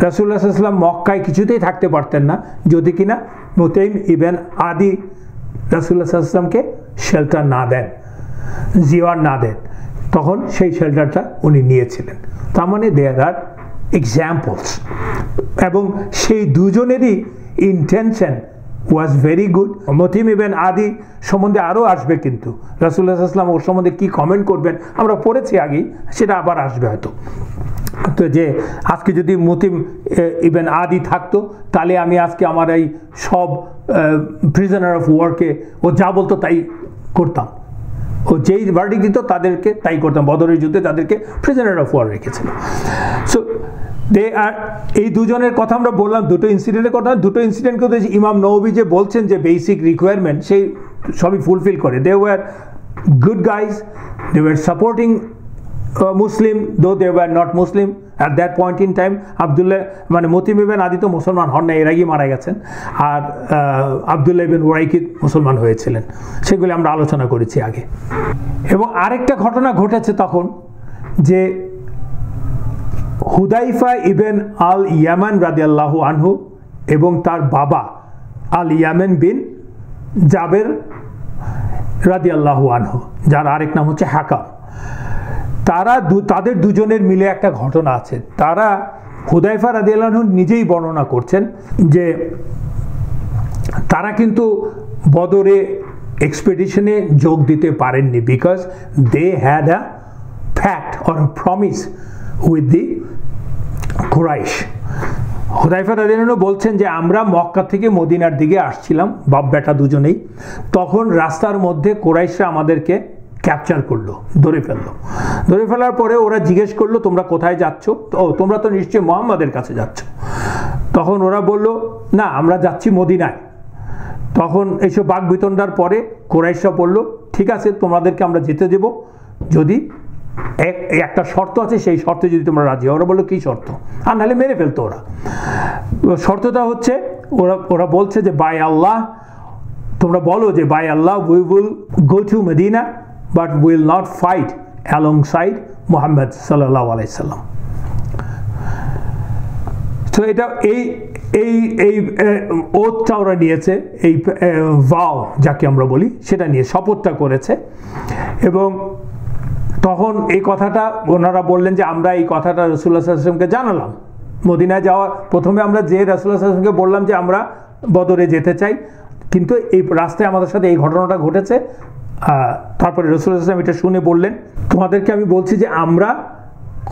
রাসূলুল্লাহ সাল্লাল্লাহু আলাইহি ওয়াসাল্লাম মক্কায় কিছুতেই থাকতে পারতেন না যদি কিনা মুতাইম ইবনে আদি রাসূলুল্লাহ সাল্লাল্লাহু আলাইহি ওয়াসাল্লামকে শেল্টার না দেন, জিওয়ার না দেন, তখন সেই শেল্টারটা উনি নিয়েছিলেন। তার মানে দেয়ার আর এক্সাম্পলস, এবং সেই দুজনেরই intention was very good. Mutim ইবনে আদি সম্বন্ধে আরও আসবে, কিন্তু রাসূলুল্লাহ সাল্লাল্লাহু আলাইহি ওয়াসাল্লাম ওর সম্বন্ধে কী কমেন্ট করবেন আমরা পড়েছি আগেই, সেটা আবার আসবে হয়তো। তো যে আজকে যদি মুতাইম ইবনে আদি থাকতো তাহলে আমি আজকে আমার এই সব প্রিজনার অফ ওয়ারকে ও যা বলতো তাই করতাম, ও যেই ভার্ডিক্ট দিত তাদেরকে তাই করতাম। বদরের যুদ্ধে তাদেরকে প্রিজনার অফ ওয়ার রেখেছিল। সো দে আর এই দুজনের কথা আমরা বললাম, দুটো ইনসিডেন্টের কথা। দুটো ইনসিডেন্টকে তো ইমাম নববী যে বলছেন যে বেসিক রিকোয়ারমেন্ট সেই সবই ফুলফিল করে। They were good guys, they were supporting Muslim, though they were not Muslim at that point in time. আবদুল্লাহ মানে মুতাইম ইবনে আদি তো মুসলমান হন না, এর আগেই মারা গেছেন, আর আবদুল্লাহ ইবনে উরাইকি মুসলমান হয়েছিলেন, সেগুলি আমরা আলোচনা করেছি আগে। এবং আরেকটা ঘটনা ঘটেছে তখন, যে হুদাইফা ইবনে আল ইয়ামান রাদিয়াল্লাহু আনহু এবং তার বাবা আল ইয়ামান বিন জাবের রাদিয়াল্লাহু আনহু, যার আরেক নাম হচ্ছে হাকাম, তাদের দুজনের মিলে একটা ঘটনা আছে। তারা হুদাইফা রাদিয়াল্লাহু আনহু নিজেই বর্ণনা করছেন যে তারা কিন্তু বদরে এক্সপেডিশনে যোগ দিতে পারেননি, because they had a fact or promise with the Quraysh. হুদাইফা রাদিয়াল্লাহু আনহু বলছেন যে আমরা মক্কা থেকে মদিনার দিকে আসছিলাম, বাপ বেটা দুজনেই, তখন রাস্তার মধ্যে কুরাইশরা আমাদেরকে ক্যাপচার করলো, ধরে ফেললো। ধরে ফেলার পরে ওরা জিজ্ঞেস করলো তোমরা কোথায় যাচ্ছ? ও তোমরা তো নিশ্চয়ই মুহাম্মাদের কাছে যাচ্ছ। তখন ওরা বলল না, আমরা যাচ্ছি মদিনায়। তখন এইসব বাক বিতণ্ডার পরে কুরাইশরা বলল ঠিক আছে, তোমাদেরকে আমরা যেতে দেব, যদি একটা শর্ত আছে, সেই শর্তে যদি তোমরা রাজি হও। ওরা বললো কী শর্ত? আর নাহলে মেরে ফেলতো ওরা। শর্তটা হচ্ছে ওরা বলছে যে বাই আল্লাহ, তোমরা বলো যে by Allah we will go to Medina but will not fight alongside Muhammad সাল্লাল্লাহু আলাইহি সাল্লাম। তো এটা এই ওথটা ওরা নিয়েছে, এই ভাও যাকে আমরা বলি সেটা নিয়ে শপথটা করেছে। এবং তখন এই কথাটা ওনারা বললেন যে আমরা এই কথাটা রাসূলুল্লাহ সাল্লাল্লাহু আলাইহি ওয়াসাল্লামকে জানালাম। মদিনায় যাওয়ার প্রথমে আমরা যে রাসূলুল্লাহ সাল্লাল্লাহু আলাইহি ওয়াসাল্লামকে বললাম যে আমরা বদরে যেতে চাই, কিন্তু এই রাস্তায় আমাদের সাথে এই ঘটনাটা ঘটেছে। তারপরে রাসূলুল্লাহ সাল্লাল্লাহু আলাইহি ওয়াসাল্লাম এটা শুনে বললেন তোমাদেরকে আমি বলছি যে আমরা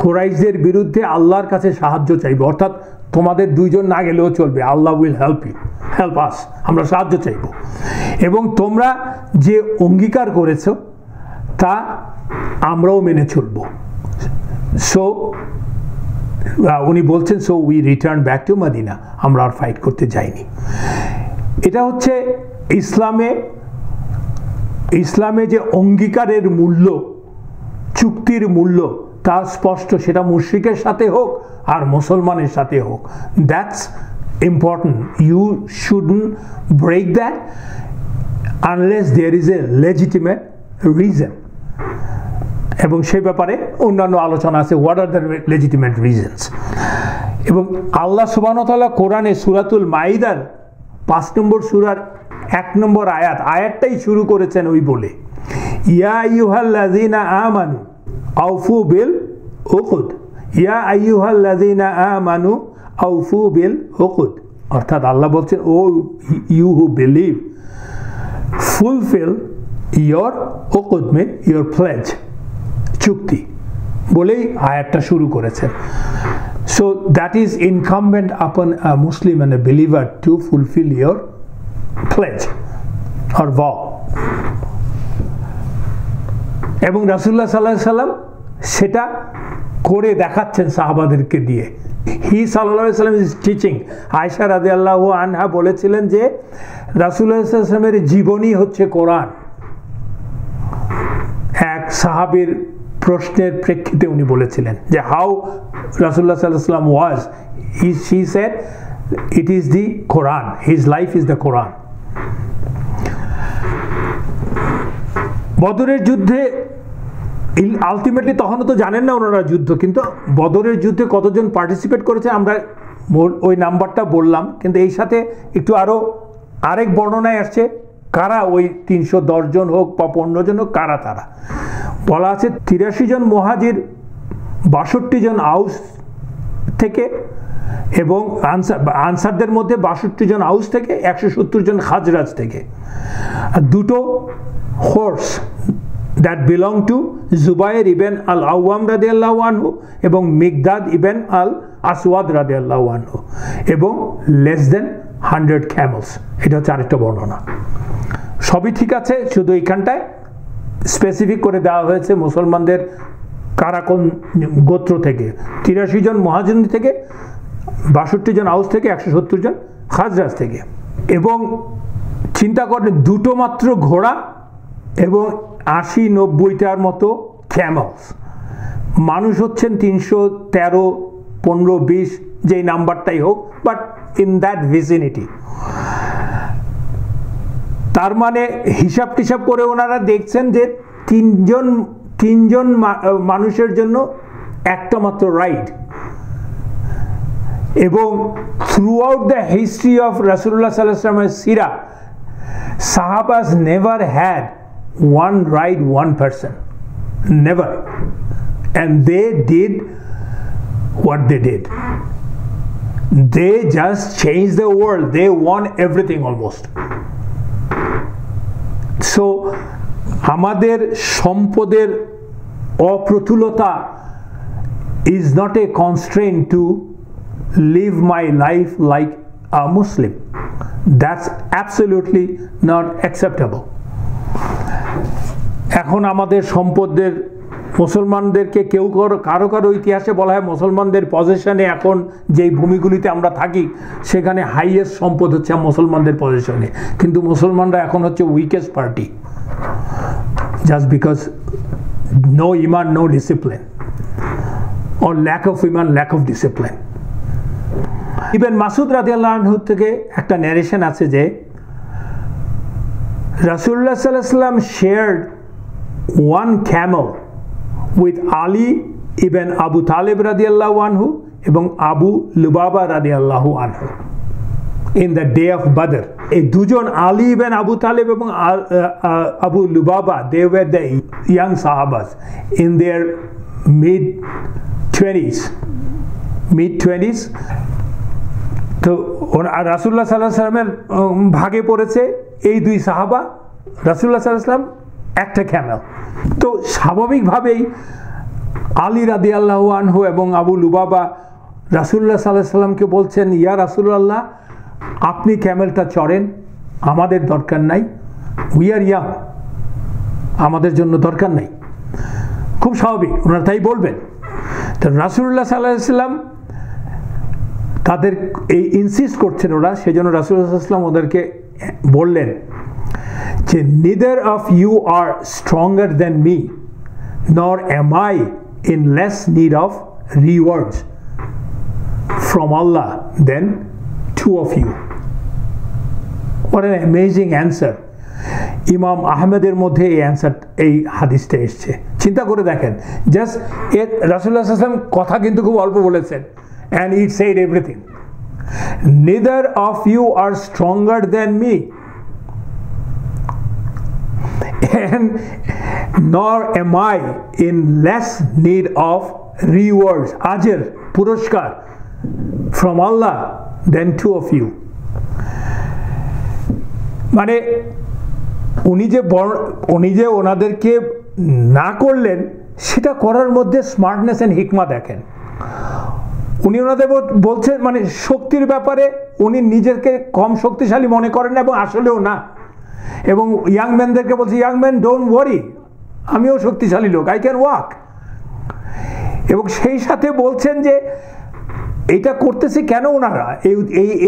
কুরাইশদের বিরুদ্ধে আল্লাহর কাছে সাহায্য চাইবো, অর্থাৎ তোমাদের দুইজন না গেলেও চলবে, আল্লাহ উইল হেল্প আস, আমরা সাহায্য চাইব। এবং তোমরা যে অঙ্গীকার করেছো তা আমরাও মেনে চলব। সো উনি বলছেন so we return back to Medina, আমরা আর ফাইট করতে যাইনি। এটা হচ্ছে ইসলামে যে অঙ্গীকারের মূল্য, চুক্তির মূল্য, তা স্পষ্ট, সেটা মুশরিকের সাথে হোক আর মুসলমানের সাথে হোক। That's important. You shouldn't break that unless there is a legitimate reason. এবং সেই ব্যাপারে অন্যান্য আলোচনা আছে, what are the legitimate reasons. এবং আল্লাহ সুবহানাহু ওয়া তাআলা কোরআনে সূরাতুল মাইদার 5 নম্বর সূরার 1 নম্বর আয়াতটাই শুরু করেছেন ওই বলে, ইয়া আইয়ুহাল্লাযীনা আমানু আউফু বিল উকুদ, ইয়া আইয়ুহাল্লাযীনা আমানু আউফু বিল উকুদ। অর্থাৎ আল্লাহ বলছেন O you who believe, fulfil your উকুদ মিন ইয়োর প্লেজ, চুক্তি বলেই আয়াতটা শুরু করেছেন। So that is incumbent upon a Muslim and a believer to fulfil your pledge or vow। এবং রাসূলুল্লাহ সাল্লাল্লাহু আলাইহি সাল্লাম সেটা করে দেখাচ্ছেন সাহাবাদেরকে দিয়ে। হি সাল্লাল্লাহু আলাইহি সাল্লাম ইজ টিচিং। আয়েশা রাদিয়াল্লাহু আনহা বলেছিলেন যে রাসূলুল্লাহ সাল্লাল্লাহু আলাইহি সাল্লামের জীবনী হচ্ছে কোরআন। এক সাহাবীর প্রশ্নের প্রেক্ষিতে উনি বলেছিলেন যে হাউ রাসূলুল্লাহ সাল্লাল্লাহু আলাইহি সাল্লাম was, he said it is the Quran, his life is the Quran. বদরের যুদ্ধে আলটিমেটলি তখনও তো জানেন না ওনারা যুদ্ধ, কিন্তু বদরের যুদ্ধে কতজন পার্টিসিপেট করেছে আমরা ওই নাম্বারটা বললাম, কিন্তু এই সাথে একটু আরেক বর্ণনায় আসছে কারা ওই 310 জন হোক বা 15 জন হোক কারা তারা। বলা আছে 83 জন মুহাজির, 62 জন আউস থেকে, এবং আনসারদের মধ্যে 62 জন আউস থেকে, 170 জন খাজরাজ থেকে, আর দুটো হোর্স that belong to Zubair ibn al-Awwam radiyallahu anhu এবং মিকদাদ ইবেন আল আসওয়াদ রাদিয়াল্লাহু আনহু, এবং less than 100 camels। এটা হচ্ছে আরেকটা বর্ণনা। সবই ঠিক আছে, শুধু এইখানটায় স্পেসিফিক করে দেওয়া হয়েছে মুসলমানদের কারা কোন গোত্র থেকে। 83 জন মুহাজির থেকে, 62 জন আউস থেকে, 170 জন খাজরাজ থেকে। এবং চিন্তা করেন দুটো মাত্র ঘোড়া এবং 80-90টার মতো ক্যামেলস। মানুষ হচ্ছেন 313, 15, 20 যেই নাম্বারটাই হোক, বাট ইন দ্যাট ভিসিনিটি। তার মানে হিসাব টিসাব করে ওনারা দেখছেন যে তিনজন মানুষের জন্য একটা মাত্র রাইড। এবং throughout the history of রাসূলুল্লাহ সাল্লাল্লাহু আলাইহি ওয়াসাল্লামের সিরা, sahabas never had one ride, one person, never, and they did what they did. They just changed the world. They won everything almost. So আমাদের সম্পদের অপ্রতুলতা is not a constraint to live my life like a Muslim. That's absolutely not acceptable. এখন আমাদের সম্পদের মুসলমানদেরকে কারো ইতিহাসে বলা হয় মুসলমানদের পজিশনে এখন যেই ভূমিগুলিতে আমরা থাকি সেখানে হাইয়েস্ট সম্পদ হচ্ছে মুসলমানদের পজিশনে, কিন্তু মুসলমানরা এখন হচ্ছে weakest party, just because no ইমান, no discipline, or lack of ইমান, lack of discipline. Ibn Masud রাদিয়াল্লাহু আনহু থেকে একটা ন্যারেশন আছে যে Rasulullah sallallahu alaihi wasallam shared one camel with Ali ibn Abu Talib radiyallahu anhu এবং Abu Lubaba radiyallahu anhu in the day of Badr. এই দুজন Ali ibn Abu Talib এবং Abu Lubaba, they were the young sahabas in their mid 20s. তো রাসূলুল্লাহ সাল্লাল্লাহু আলাইহি ওয়াসাল্লামের ভাগে পড়েছে এই দুই সাহাবা, রাসূলুল্লাহ সাল্লাল্লাহু আলাইহি ওয়াসাল্লাম একটা ক্যামেল। তো স্বাভাবিকভাবেই আলী রাদিয়াল্লাহু আনহু এবং আবু লুবাবা রাসূলুল্লাহ সাল্লাল্লাহু আলাইহি ওয়াসাল্লামকে বলছেন, ইয়া রাসূলুল্লাহ আপনি ক্যামেলটা চড়েন, আমাদের দরকার নাই, উই আর ইয়াং, আমাদের জন্য দরকার নাই। খুব স্বাভাবিক, ওনারা তাই বলবেন। তো রাসূলুল্লাহ সাল্লাল্লাহু আলাইহি ওয়াসাল্লাম তাদের এই ইনসিস্ট করছেন ওরা, সেজন্য রাসূলুল্লাহ সাল্লাল্লাহু আলাইহি ওয়াসাল্লাম ওদেরকে বললেন যে neither of you are stronger than me nor am I in less need of rewards from Allah than two of you. What an amazing answer. ইমাম আহমেদের মধ্যে এই অ্যান্সার, এই হাদিসটা এসছে। চিন্তা করে দেখেন, জাস্ট রাসূলুল্লাহ সাল্লাল্লাহু আলাইহি ওয়াসাল্লাম কথা কিন্তু খুব অল্প বলেছেন, and it said everything. Neither of you are stronger than me and nor am I in less need of rewards, ajr, purushkar from Allah than two of you. মানে উনি যে ওনাদেরকে না করলেন সেটা করার মধ্যে স্মার্টনেস এন্ড হিকমা দেখেন। উনি ওনাদের বলছেন মানে শক্তির ব্যাপারে উনি নিজেকে কম শক্তিশালী মনে করেন না, এবং আসলেও না। এবং ইয়াং ম্যানদেরকে বলছে, ইয়াং ম্যান ডোন্ট ওয়ারি, আমিও শক্তিশালী লোক, আই ক্যান ওয়াক। এবং সেই সাথে বলছেন যে এটা করতেছে কেন ওনারা,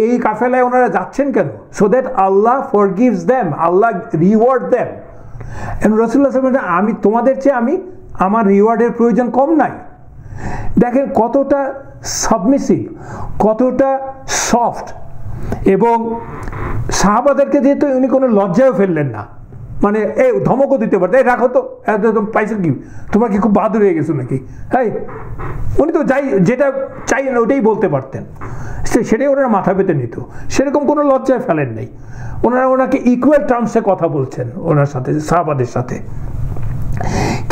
এই কাফেলায় ওনারা যাচ্ছেন কেন? So that Allah forgives them, Allah reward them. রাসূলুল্লাহ সাল্লাল্লাহু আলাইহি ওয়াসাল্লাম, আমি তোমাদের চেয়ে আমার রিওয়ার্ডের প্রয়োজন কম নাই। দেখেন কতটা সাবমিসিভ, কতটা সফট, এবং সাহাবাদেরকে যেহেতু উনি কোনো লজ্জাও ফেললেন না, মানে এই ধমকও দিতে পারতো, এই রাখো তো, পাইছো কি, তোমরা কি খুব বাহাদুর হয়ে গেছো নাকি? হ্যাঁ, উনি তো যাই যেটা চাই না ওটাই বলতে পারতেন, সেটাই ওনারা মাথা পেতে নিত, সেরকম কোনো লজ্জায় ফেলেন নাই। ওনারা ওনাকে ইকুয়াল টার্মসে কথা বলছেন ওনার সাথে, সাহাবাদের সাথে।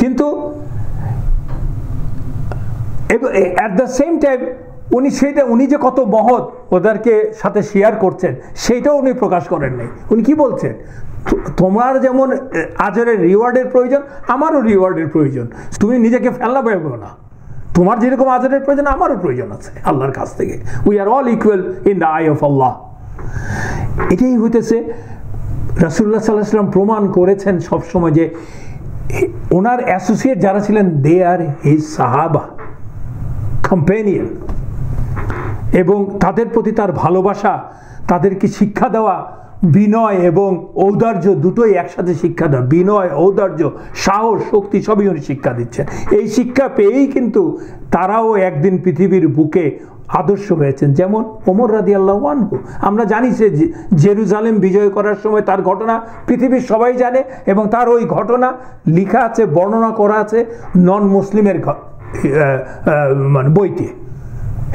কিন্তু অ্যাট দ্য সেম টাইম উনি যে কত মহৎ ওদেরকে সাথে শেয়ার করছেন সেইটাও উনি প্রকাশ করেন নাই। উনি কি বলছেন, তোমার যেমন আজরের রিওয়ার্ডের প্রয়োজন, আমারও রিওয়ার্ডের প্রয়োজন, তুমি নিজেকে ফেলনা পাইবে না, তোমার যেরকম আজরের প্রয়োজন আমারও প্রয়োজন আছে আল্লাহর কাছ থেকে। We are all equal in the eye of Allah. এটাই হইতেছে রাসূলুল্লাহ সাল্লাল্লাহু আলাইহি ওয়াসাল্লাম প্রমাণ করেছেন সবসময় যে ওনার অ্যাসোসিয়েট যারা ছিলেন দে আর হিজ সাহাবা, কম্পেনিয়ন, এবং তাদের প্রতি তার ভালোবাসা, তাদেরকে শিক্ষা দেওয়া, বিনয় এবং ঔদার্য দুটোই একসাথে শিক্ষা দেওয়া, বিনয়, ঔদার্য, সাহস, শক্তি সবই উনি শিক্ষা দিচ্ছেন। এই শিক্ষা পেয়েই কিন্তু তারাও একদিন পৃথিবীর বুকে আদর্শ হয়েছেন, যেমন ওমর রাদিয়াল্লাহু আনহু। আমরা জানি যে জেরুজালেম বিজয় করার সময় তার ঘটনা পৃথিবীর সবাই জানে, এবং তার ওই ঘটনা লেখা আছে, বর্ণনা করা আছে নন মুসলিমের মানে বইতে,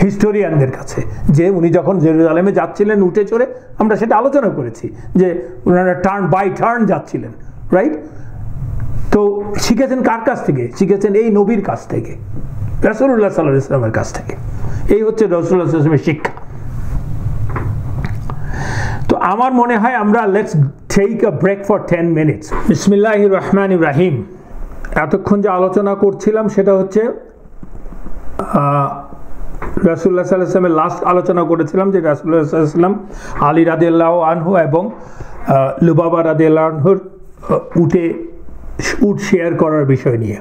হিস্টোরিয়ানদের কাছে, যে উনি যখন জেরুজালেমে যাচ্ছিলেন উঠে চড়ে, আমরা সেটা আলোচনা করেছি যে ওনারা টার্ন বাই টার্ন যাচ্ছিলেন, রাইট? তো শিখেছেন কার কাছ থেকে? শিখেছেন এই নবীর কাছ থেকে, রাসূলুল্লাহ সাল্লাল্লাহু আলাইহি ওয়াসাল্লামের কাছ থেকে। এই হচ্ছে রাসূলুল্লাহ সাল্লাল্লাহু আলাইহি ওয়াসাল্লামের শিক্ষা। তো আমার মনে হয় আমরা let's take a break for 10 minutes. বিসমিল্লাহির রহমানির রহিম। এতক্ষণ যে আলোচনা করছিলাম সেটা হচ্ছে রাসূলুল্লাহ সাল্লাল্লাহু আলাইহি ওয়াসাল্লামের লাস্ট আলোচনা করেছিলাম যে রাসূলুল্লাহ সাল্লাল্লাহু আলাইহি ওয়াসাল্লাম আলী রাদিয়াল্লাহু আনহু এবং লুবাবা রাদিয়াল্লাহু আনহুর উট শেয়ার করার বিষয় নিয়ে।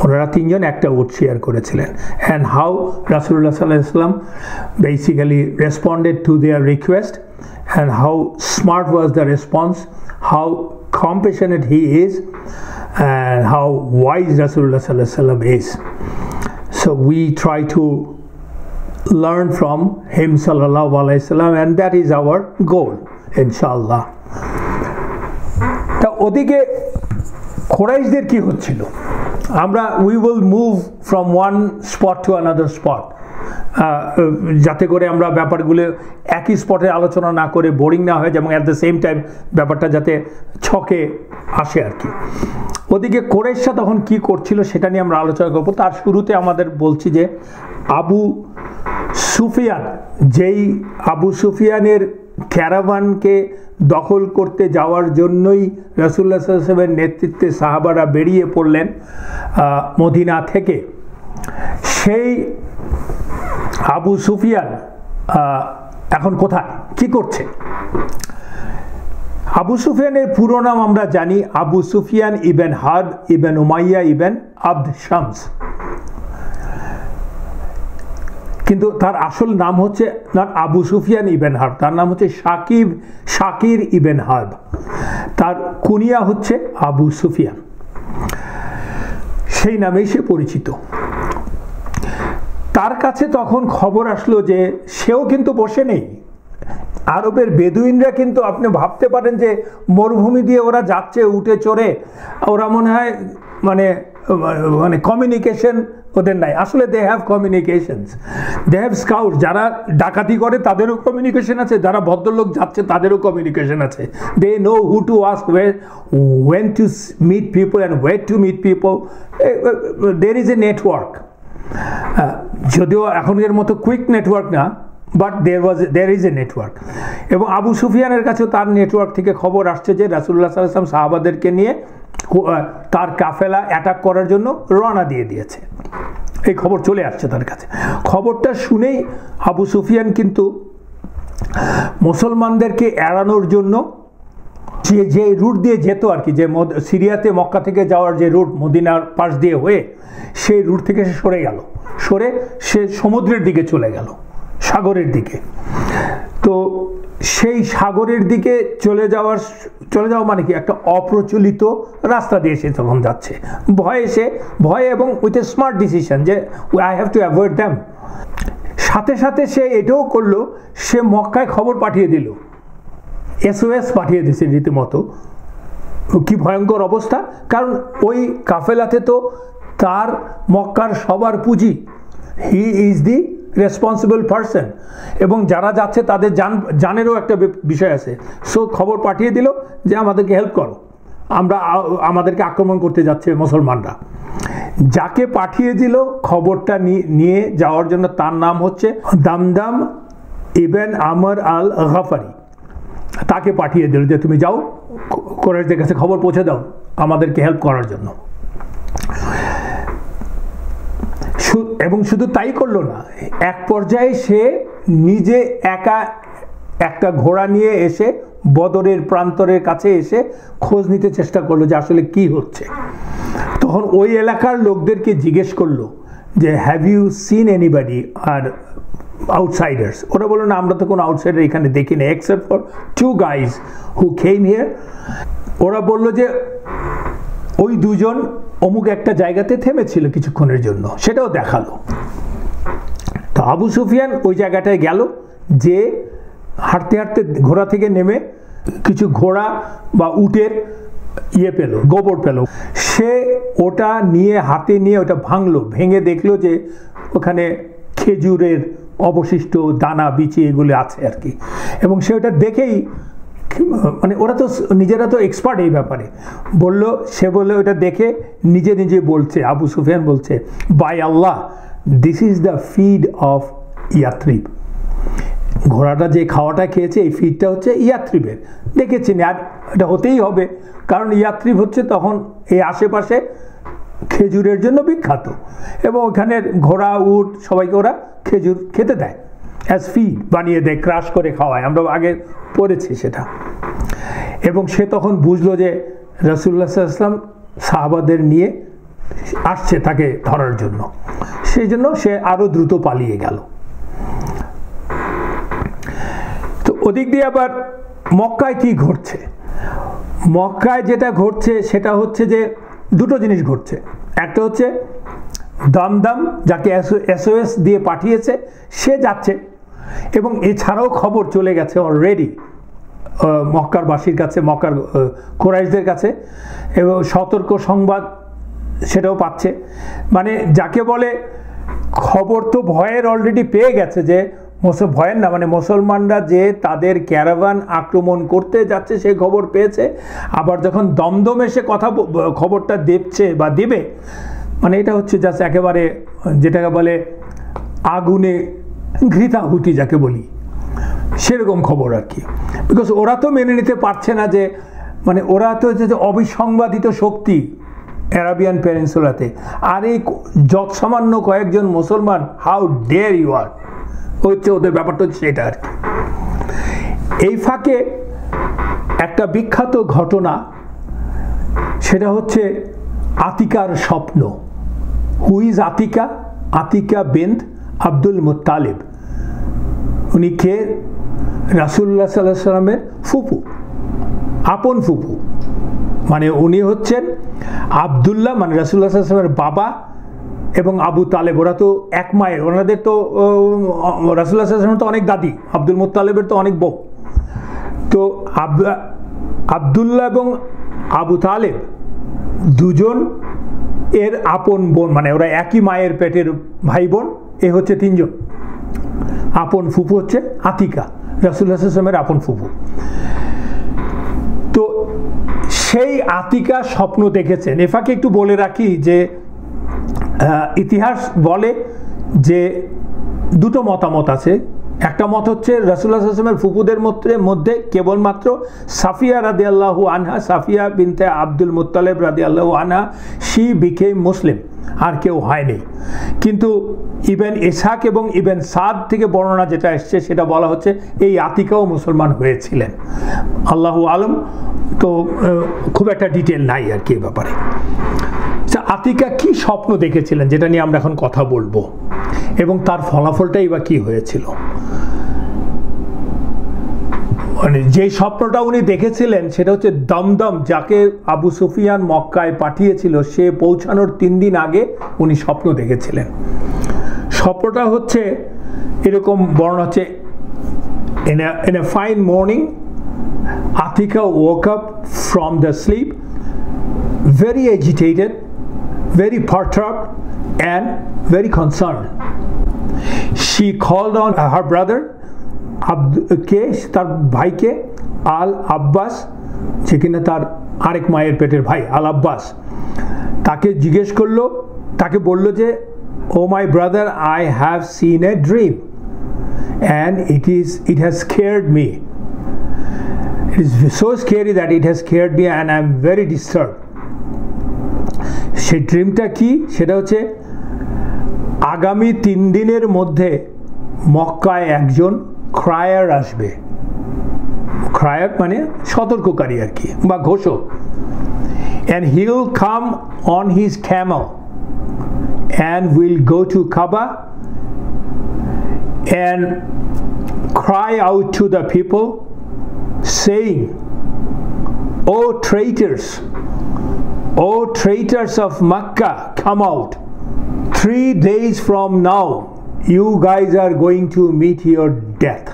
ওনারা তিনজন একটা উট শেয়ার করেছিলেন, অ্যান্ড হাউ রাসূলুল্লাহ সাল্লাল্লাহু আলাইহি ওয়াসাল্লাম basically responded to their request, and how smart was the response, how compassionate he is, and how wise Rasulullah sallallahu alaihi wasallam is. So we try to learn from him sallallahu alaihi wasallam, and that is our goal inshallah. তা ওদিকে কুরাইশদের কি হচ্ছিল, আমরা we will move from one spot to another spot, যাতে করে আমরা ব্যাপারগুলো একই স্পটে আলোচনা না করে বোরিং না হয়, এবং অ্যাট দ্য সেম টাইম ব্যাপারটা যাতে ছকে আসে আর কি। ওদিকে কুরাইশরা তখন কি করছিল সেটা নিয়ে আমরা আলোচনা করব। তার শুরুতে আমাদের বলছি যে আবু সুফিয়ান, যেই আবু সুফিয়ানের ক্যারাভানকে দখল করতে যাওয়ার জন্যই রাসূলুল্লাহ সাল্লাল্লাহু আলাইহি ওয়াসাল্লামের নেতৃত্বে সাহাবারা বেরিয়ে পড়লেন মদিনা থেকে, সেই আবু সুফিয়ান এখন কোথায়, কি করছে? আবু সুফিয়ানের পুরো নাম আমরা জানি Abu Sufyan ibn Harb ibn Umayya ibn Abd Shams, কিন্তু তার আসল নাম হচ্ছে not Abu Sufyan ibn Harb, তার নাম হচ্ছে শাকির ইবেন হার্ব, তার কুনিয়া হচ্ছে আবু সুফিয়ান, সেই নামেই সে পরিচিত। তার কাছে তখন খবর আসলো যে সেও কিন্তু বসে নেই। আরবের বেদুইনরা কিন্তু আপনি ভাবতে পারেন যে মরুভূমি দিয়ে ওরা যাচ্ছে উঠে চড়ে, ওরা মনে হয় মানে মানে কমিউনিকেশন ওদের নাই, আসলে they have communications, they have scout, যারা ডাকাতি করে তাদেরও কমিউনিকেশন আছে, যারা ভদ্রলোক যাচ্ছে তাদেরও কমিউনিকেশন আছে, they know who to ask, when to meet people and where to meet people, there is a network, যদিও এখনকার মতো কুইক নেটওয়ার্ক না, but there is a network। এবং আবু সুফিয়ানের কাছেও তার নেটওয়ার্ক থেকে খবর আসছে যে রাসূলুল্লাহ সাল্লাল্লাহু আলাইহি ওয়াসাল্লাম সাহাবাদেরকে নিয়ে তার কাফেলা অ্যাটাক করার জন্য রওনা দিয়ে দিয়েছে, এই খবর চলে আসছে তার কাছে। খবরটা শুনেই আবু সুফিয়ান কিন্তু মুসলমানদেরকে এড়ানোর জন্য যে রুট দিয়ে যেত আর কি, যে সিরিয়াতে মক্কা থেকে যাওয়ার যে রুট মদিনার পাশ দিয়ে হয়ে, সেই রুট থেকে সে সরে সে সমুদ্রের দিকে চলে গেল, সাগরের দিকে। তো সেই সাগরের দিকে চলে যাওয়া মানে কি একটা অপ্রচলিত রাস্তা দিয়ে সে তখন যাচ্ছে, ভয়ে এবং উইথ এ স্মার্ট ডিসিশন যে I have to avoid them. সাথে সাথে সে এটাও করলো, সে মক্কায় খবর পাঠিয়ে দিল, SOS পাঠিয়ে দিয়েছে রীতিমতো কি ভয়ঙ্কর অবস্থা, কারণ ওই কাফেলাতে তো তার মক্কার সবার পুঁজি, he is the responsible person, এবং যারা যাচ্ছে তাদের জানেরও একটা বিষয় আছে। সো খবর পাঠিয়ে দিল যে আমাদেরকে হেল্প করো, আমাদেরকে আক্রমণ করতে যাচ্ছে মুসলমানরা। যাকে পাঠিয়ে দিল খবরটা নিয়ে যাওয়ার জন্য, তার নাম হচ্ছে দামদাম ইবন আমর আল গাফারি। তাকে পাঠিয়ে দিল যে তুমি যাও কুরাইশদের কাছে খবর পৌঁছে দাও আমাদেরকে হেল্প করার জন্য। এবং শুধু তাই করলো না, এক পর্যায়ে সে নিজে একা একটা ঘোড়া নিয়ে এসে বদরের প্রান্তরের কাছে এসে খোঁজ নিতে চেষ্টা করলো যে আসলে কি হচ্ছে। তখন ওই এলাকার লোকদেরকে জিজ্ঞেস করলো যে have you seen anybody or outsiders. ওরা বললো না, আমরা তো কোনো আউটসাইডার এখানে দেখিনি except for 2 guys who came here. ওরা বললো যে ওই দুজন অমুক একটা জায়গাতে থেমেছিল কিছুক্ষণের জন্য, সেটাও দেখালো। তো আবু সুফিয়ান ওই জায়গাটায় গেল, যে হাঁটতে হাঁটতে ঘোড়া থেকে নেমে কিছু ঘোড়া বা উটের পেল, গোবর পেল। সে ওটা নিয়ে হাতে নিয়ে ওটা ভাঙলো, ভেঙে দেখলো যে ওখানে খেজুরের অবশিষ্ট দানা বিচি এগুলো আছে আর কি। এবং সে ওটা দেখেই, মানে ওরা তো নিজেরা তো এক্সপার্ট এই ব্যাপারে, সে বললো ওটা দেখে নিজে নিজে বলছে, আবু সুফিয়ান বলছে, by Allah this is the feed of Yathrib. ঘোড়াটা যে খাওয়াটা খেয়েছে এই ফিডটা হচ্ছে ইয়াথরিবের। দেখেছেন, আর এটা হতেই হবে, কারণ ইয়াথরিব হচ্ছে তখন এই আশেপাশে খেজুরের জন্য বিখ্যাত, এবং ওখানের ঘোড়া উট সবাইকে ওরা খেজুর খেতে দেয়, অ্যাজ ফিড বানিয়ে দেয়, ক্রাশ করে খাওয়ায়, আমরা আগে পড়েছি সেটা। এবং সে তখন বুঝলো যে রাসূলুল্লাহ সাল্লাল্লাহু আলাইহি ওয়াসাল্লাম সাহাবাদের নিয়ে আসছে তাকে ধরার জন্য, সেই জন্য সে আরো দ্রুত পালিয়ে গেল। তো ওদিক দিয়ে আবার মক্কায় কি ঘটছে? মক্কায় যেটা ঘটছে সেটা হচ্ছে যে দুটো জিনিস ঘটছে। একটা হচ্ছে দামদাম, যাকে SOS দিয়ে পাঠিয়েছে, সে যাচ্ছে, এবং এছাড়াও খবর চলে গেছে অলরেডি মক্কারবাসীর কাছে, মক্কার কুরাইশদের কাছে, এবং সতর্ক সংবাদ সেটাও পাচ্ছে। মানে যাকে বলে খবর তো ভয়ের অলরেডি পেয়ে গেছে, যে ভয়ের না, মানে মুসলমানরা যে তাদের ক্যারাভান আক্রমণ করতে যাচ্ছে সেই খবর পেয়েছে। আবার যখন দমদম এসে খবরটা দিচ্ছে বা দেবে, মানে এটা হচ্ছে জাস্ট একেবারে যেটাকে বলে আগুনে ঘৃতাহুতি যাকে বলি, সেরকম খবর আর কি। বিকজ ওরা তো মেনে নিতে পারছে না যে, মানে ওরা তো হচ্ছে অবিসংবাদিত শক্তি অ্যারাবিয়ান পেনিনসুলাতে, আর এই যৎসামান্য কয়েকজন মুসলমান, হাউ ডেয়ার ইউ আর, হচ্ছে ওদের ব্যাপারটা হচ্ছে সেটা আর কি। এই ফাঁকে একটা বিখ্যাত ঘটনা, সেটা হচ্ছে আতিকার স্বপ্ন। Who is Atika? Atika bint Abdul Muttalib. উনি কে? রাসূলুল্লাহ সাল্লাল্লাহু আলাইহি ওয়াসাল্লামের ফুপু, আপন ফুপু। মানে উনি হচ্ছেন আব্দুল্লাহ, মানে রাসূলুল্লাহ সাল্লাল্লাহু আলাইহি ওয়াসাল্লামের বাবা, এবং আবু তালেব, ওরা তো এক মায়ের। ওনাদের তো রাসূলুল্লাহ সাল্লাল্লাহু আলাইহি ওয়াসাল্লাম তো অনেক দাদি, আব্দুল মুত্তালিবের তো অনেক বউ। তো আব্দুল্লাহ এবং আবু তালেব দুজন এর আপন বোন, মানে ওরা একই মায়ের পেটের ভাই বোন। এ হচ্ছে 3 জন। আপন ফুপু হচ্ছে আতিকা, রাসূলুল্লাহ সাল্লাল্লাহু আলাইহি ওয়াসাল্লামের আপন ফুপু। তো সেই আতিকা স্বপ্ন দেখেছেন। এফাকে একটু বলে রাখি যে ইতিহাস বলে যে দুটো মতামত আছে। একটা মত হচ্ছে রাসূলুল্লাহ সাল্লাল্লাহু আলাইহি ওয়াসাল্লামের ফুপুদের মধ্যে কেবলমাত্র সাফিয়া রাদিয়াল্লাহু আনহা, সাফিয়া বিনতে আব্দুল মুত্তালিব রাদিয়াল্লাহু আনহা, শি বিকেম মুসলিম, আর কেউ হয়নি। কিন্তু ইবন ইসহাক এবং ইবন সাদ থেকে বর্ণনা যেটা এসছে সেটা বলা হচ্ছে এই আতিকাও মুসলমান হয়েছিলেন। আল্লাহু আলম, তো খুব একটা ডিটেল নাই আর কি ব্যাপারে। আতিকা কি স্বপ্ন দেখেছিলেন যেটা নিয়ে আমরা এখন কথা বলবো, এবং তার ফলাফলটাই বা কি হয়েছিল। মানে যে স্বপ্নটা উনি দেখেছিলেন সেটা হচ্ছে দমদম, যাকে আবু সুফিয়ান মক্কায় পাঠিয়েছিল, সে পৌঁছানোর 3 দিন আগে উনি স্বপ্ন দেখেছিলেন। স্বপ্নটা হচ্ছে এরকম বর্ণনা হচ্ছে, in a fine morning Atika woke up from the sleep very agitated, very perturbed, and very concerned. She called on her brother, তার ভাইকে আল আব্বাস, যে কিনা তার আরেক মায়ের পেটের ভাই, আল আব্বাস, তাকে জিজ্ঞেস করলো, তাকে বলল যে, oh my brother, I have seen a dream and it has scared me. It is so scary that it has scared me and I am very disturbed. সেই ড্রিমটা কি? সেটা হচ্ছে আগামী 3 দিনের মধ্যে মক্কায় একজন ক্রায়ার আসবে। ক্রায়ার মানে সতর্ককারী আর কি, বা ঘোষক। and he'll come on his camel and will go to Kaaba and cry out to the people saying, "O traitors of Makkah, come out. 3 days from now you guys are going to meet your death."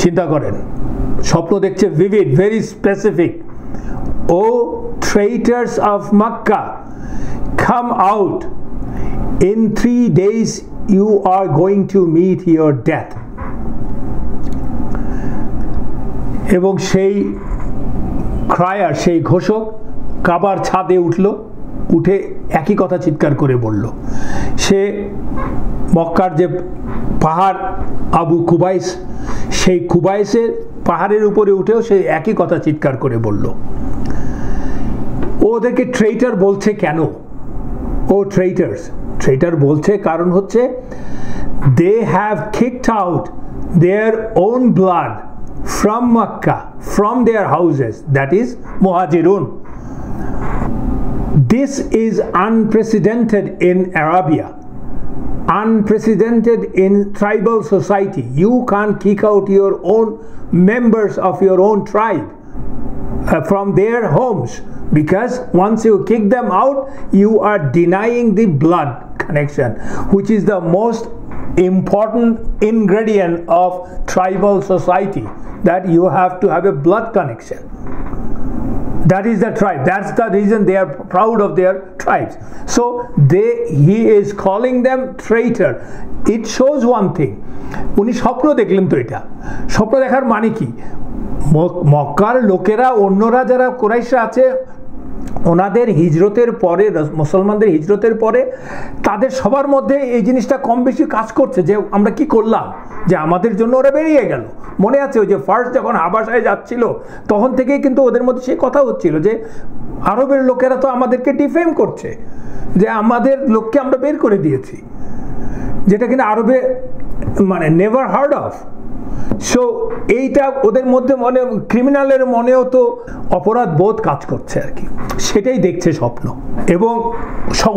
চিন্তা করেন, স্বপ্ন দেখছে vivid, very specific. "O traitors of Makkah, come out. In 3 days you are going to meet your death." এবং সেই ক্রায়ার, সেই ঘোষক কাবার ছাদে উঠে একই কথা চিৎকার করে বলল। সে মক্কার যে পাহাড় আবু কুবাইস, সেই কুবাইসের পাহাড়ের উপরে উঠেও সে একই কথা চিৎকার করে বলল। ওদেরকে ট্রেইটার বলছে কেন? ও ট্রেইটার বলছে কারণ হচ্ছে they have kicked out their own blood from Makkah, from their houses, that is Muhajirun. This is unprecedented in Arabia, unprecedented in tribal society. You can't kick out your own members of your own tribe from their homes, because once you kick them out, you are denying the blood connection, which is the most important ingredient of tribal society, that you have to have a blood connection. That is the tribe. That's the reason they are proud of their tribes. So he is calling them traitor. It shows one thing. উনি স্বপ্ন দেখলেন, তো এটা স্বপ্ন দেখার মানে কি? মক্কার লোকেরা, অন্যরা যারা কুরাইশরা আছে, ওনাদের হিজরতের পরে, মুসলমানদের হিজরতের পরে তাদের সবার মধ্যে এই জিনিসটা কম বেশি কাজ করছে যে আমরা কি করলাম, যে আমাদের জন্য ওরা বেরিয়ে গেল। মনে আছে ওই যে ফার্স্ট যখন হাবাসায় যাচ্ছিল তখন থেকেই কিন্তু ওদের মধ্যে সেই কথা হচ্ছিল যে আরবের লোকেরা তো আমাদেরকে ডিফেম করছে, যে আমাদের লোককে আমরা বের করে দিয়েছি, যেটা কিন্তু আরবে মানে নেভার হার্ড অফ। সো এইটা ওদের মধ্যে মনে, ক্রিমিনালের মনেও তো অপরাধ বোধ কাজ করছে আর কি, সেটাই দেখছে স্বপ্ন। এবং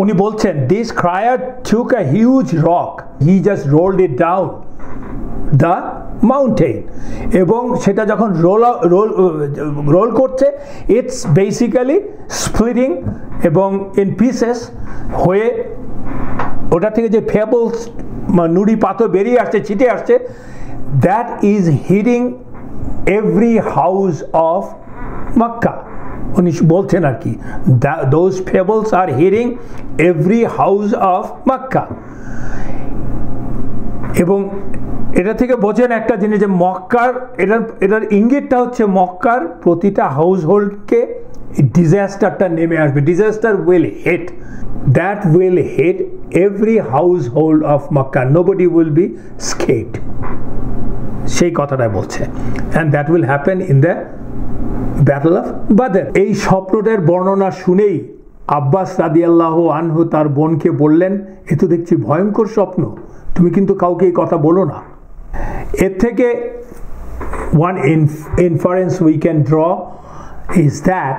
উনি বলছেন, this ক্রায়ার took a huge rock, he just rolled it down the mountain, এবং সেটা যখন রোল করছে, ইটস বেসিক্যালি স্প্লিটিং এবং ইন পিসেস হয়ে ওটা থেকে যে ফেবলস, নুড়ি পাথর বেরিয়ে আসছে, ছিটে আসছে, that is hitting every house of Makkah. উনি বলছেন আর কি, those pebbles are hitting every house of Makkah. এবং এটা থেকে বোঝেন একটা জিনিস, যে মক্কার এটার ইঙ্গিতটা হচ্ছে মক্কার প্রতিটা হাউস হোল্ডকে ডিজাস্টারটা নেমে আসবে। Disaster will hit, that will hit every household of Makkah. Nobody will be escaped. সেই কথাটা বলছে, and that will happen in the battle of Badr. এই স্বপ্নটার বর্ণনা শুনেই আব্বাস রাদিয়াল্লাহু আনহু তার বোনকে বললেন, এ তো দেখছি ভয়ঙ্কর স্বপ্ন, তুমি কিন্তু কাউকে এই কথা বলো না। এর থেকে one inference we can draw is that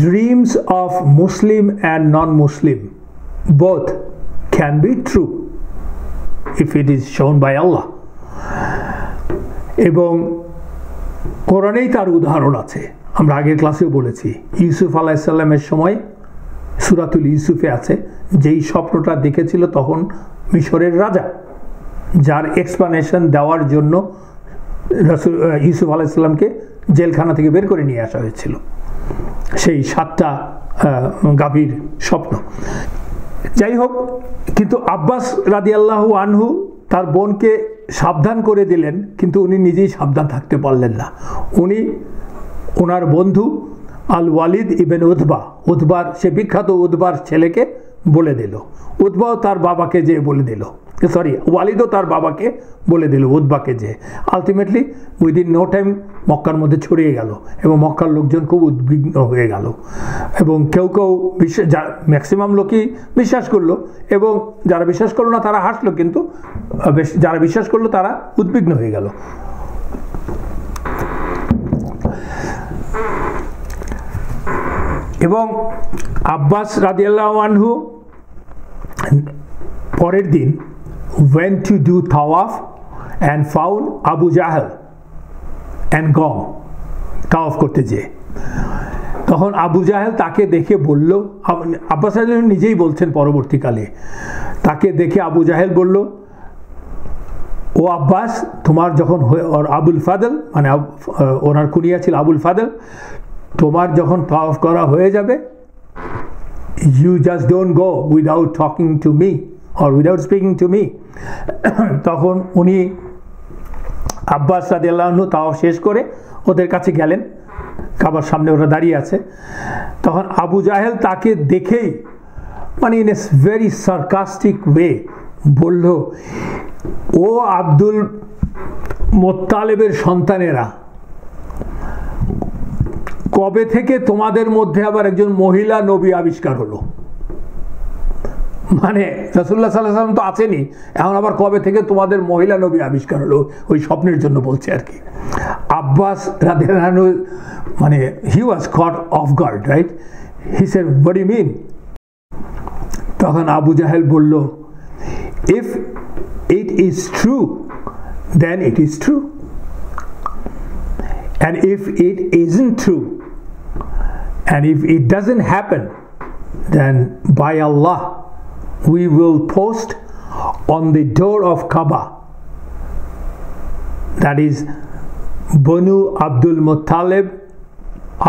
dreams of Muslim and non-Muslim both can be true if it is shown by Allah. এবং কোরআনেই তার উদাহরণ আছে, আমরা আগের ক্লাসেও বলেছি। ইউসুফ আলাইহিস সালামের সময় সূরাতুল ইউসুফে আছে, যেই স্বপ্নটা দেখেছিল তখন মিশরের রাজা, যার এক্সপ্লানেশন দেওয়ার জন্য ইউসুফ আলাইহিস সালামকে জেলখানা থেকে বের করে নিয়ে আসা হয়েছিল, সেই 7টা গাভীর স্বপ্ন। যাই হোক, কিন্তু আব্বাস রাদিয়াল্লাহু আনহু তার বোনকে সাবধান করে দিলেন, কিন্তু উনি নিজেই সাবধান থাকতে পারলেন না। উনি ওনার বন্ধু আল ওয়ালিদ ইবেন উতবার, সে বিখ্যাত উতবার ছেলেকে বলে দিল। উতবাও তার বাবাকে যে বলে দিল, ওয়ালিদও তার বাবাকে বলে দিল উতবাকে যে। আলটিমেটলি উইদিন নো টাইম মক্কার মধ্যে ছড়িয়ে গেল এবং মক্কার লোকজন খুব উদ্বিগ্ন হয়ে গেল এবং কেউ ম্যাক্সিমাম লোকই বিশ্বাস করলো এবং যারা বিশ্বাস করলো না তারা হাসলো, কিন্তু যারা বিশ্বাস করলো তারা উদ্বিগ্ন হয়ে গেল। এবং আব্বাস রাদিয়াল্লাহু আনহু পরের দিন went to do tawaf and found Abu Jahl and gone tawaf করতে যেয়ে। তখন আবু জাহেল তাকে দেখে বলল, আব্বাস রাদিয়াল্লাহু আনহু নিজেই বলছেন পরবর্তীকালে, তাকে দেখে আবু জাহেল বলল, ও আব্বাস, তোমার যখন আবুল ফাদল, মানে ওনার কুনিয়া ছিল আবুল ফাদল, তোমার যখন তাওয়াফ করা হয়ে যাবে, you just don't go without talking to me or without speaking to me। তখন উনি আব্বাস রাদিয়াল্লাহু আনহু তাওয়াফ শেষ করে ওদের কাছে গেলেন, কাবার সামনে ওরা দাঁড়িয়ে আছে। তখন আবু জাহেল তাকে দেখেই মানে in a very sarcastic way বলল, ও আব্দুল মোত্তালেবের সন্তানেরা, কবে থেকে তোমাদের মধ্যে আবার একজন মহিলা নবী আবিষ্কার হলো? মানে রাসূলুল্লাহ সাল্লাল্লাহু আলাইহি ওয়াসাল্লাম তো আছেনই, এখন আবার কবে থেকে তোমাদের মহিলা নবী আবিষ্কার হলো? ওই স্বপ্নের জন্য বলছে আর কি। আব্বাস রাদিয়াল্লাহু আনহু মানে he was caught off guard, right? He said, what do you mean? তখন আবু জাহেল বলল, if it is true then it is true, and if it isn't true and if it doesn't happen, then by Allah we will post on the door of Kaaba, that is Banu Abdul Muttalib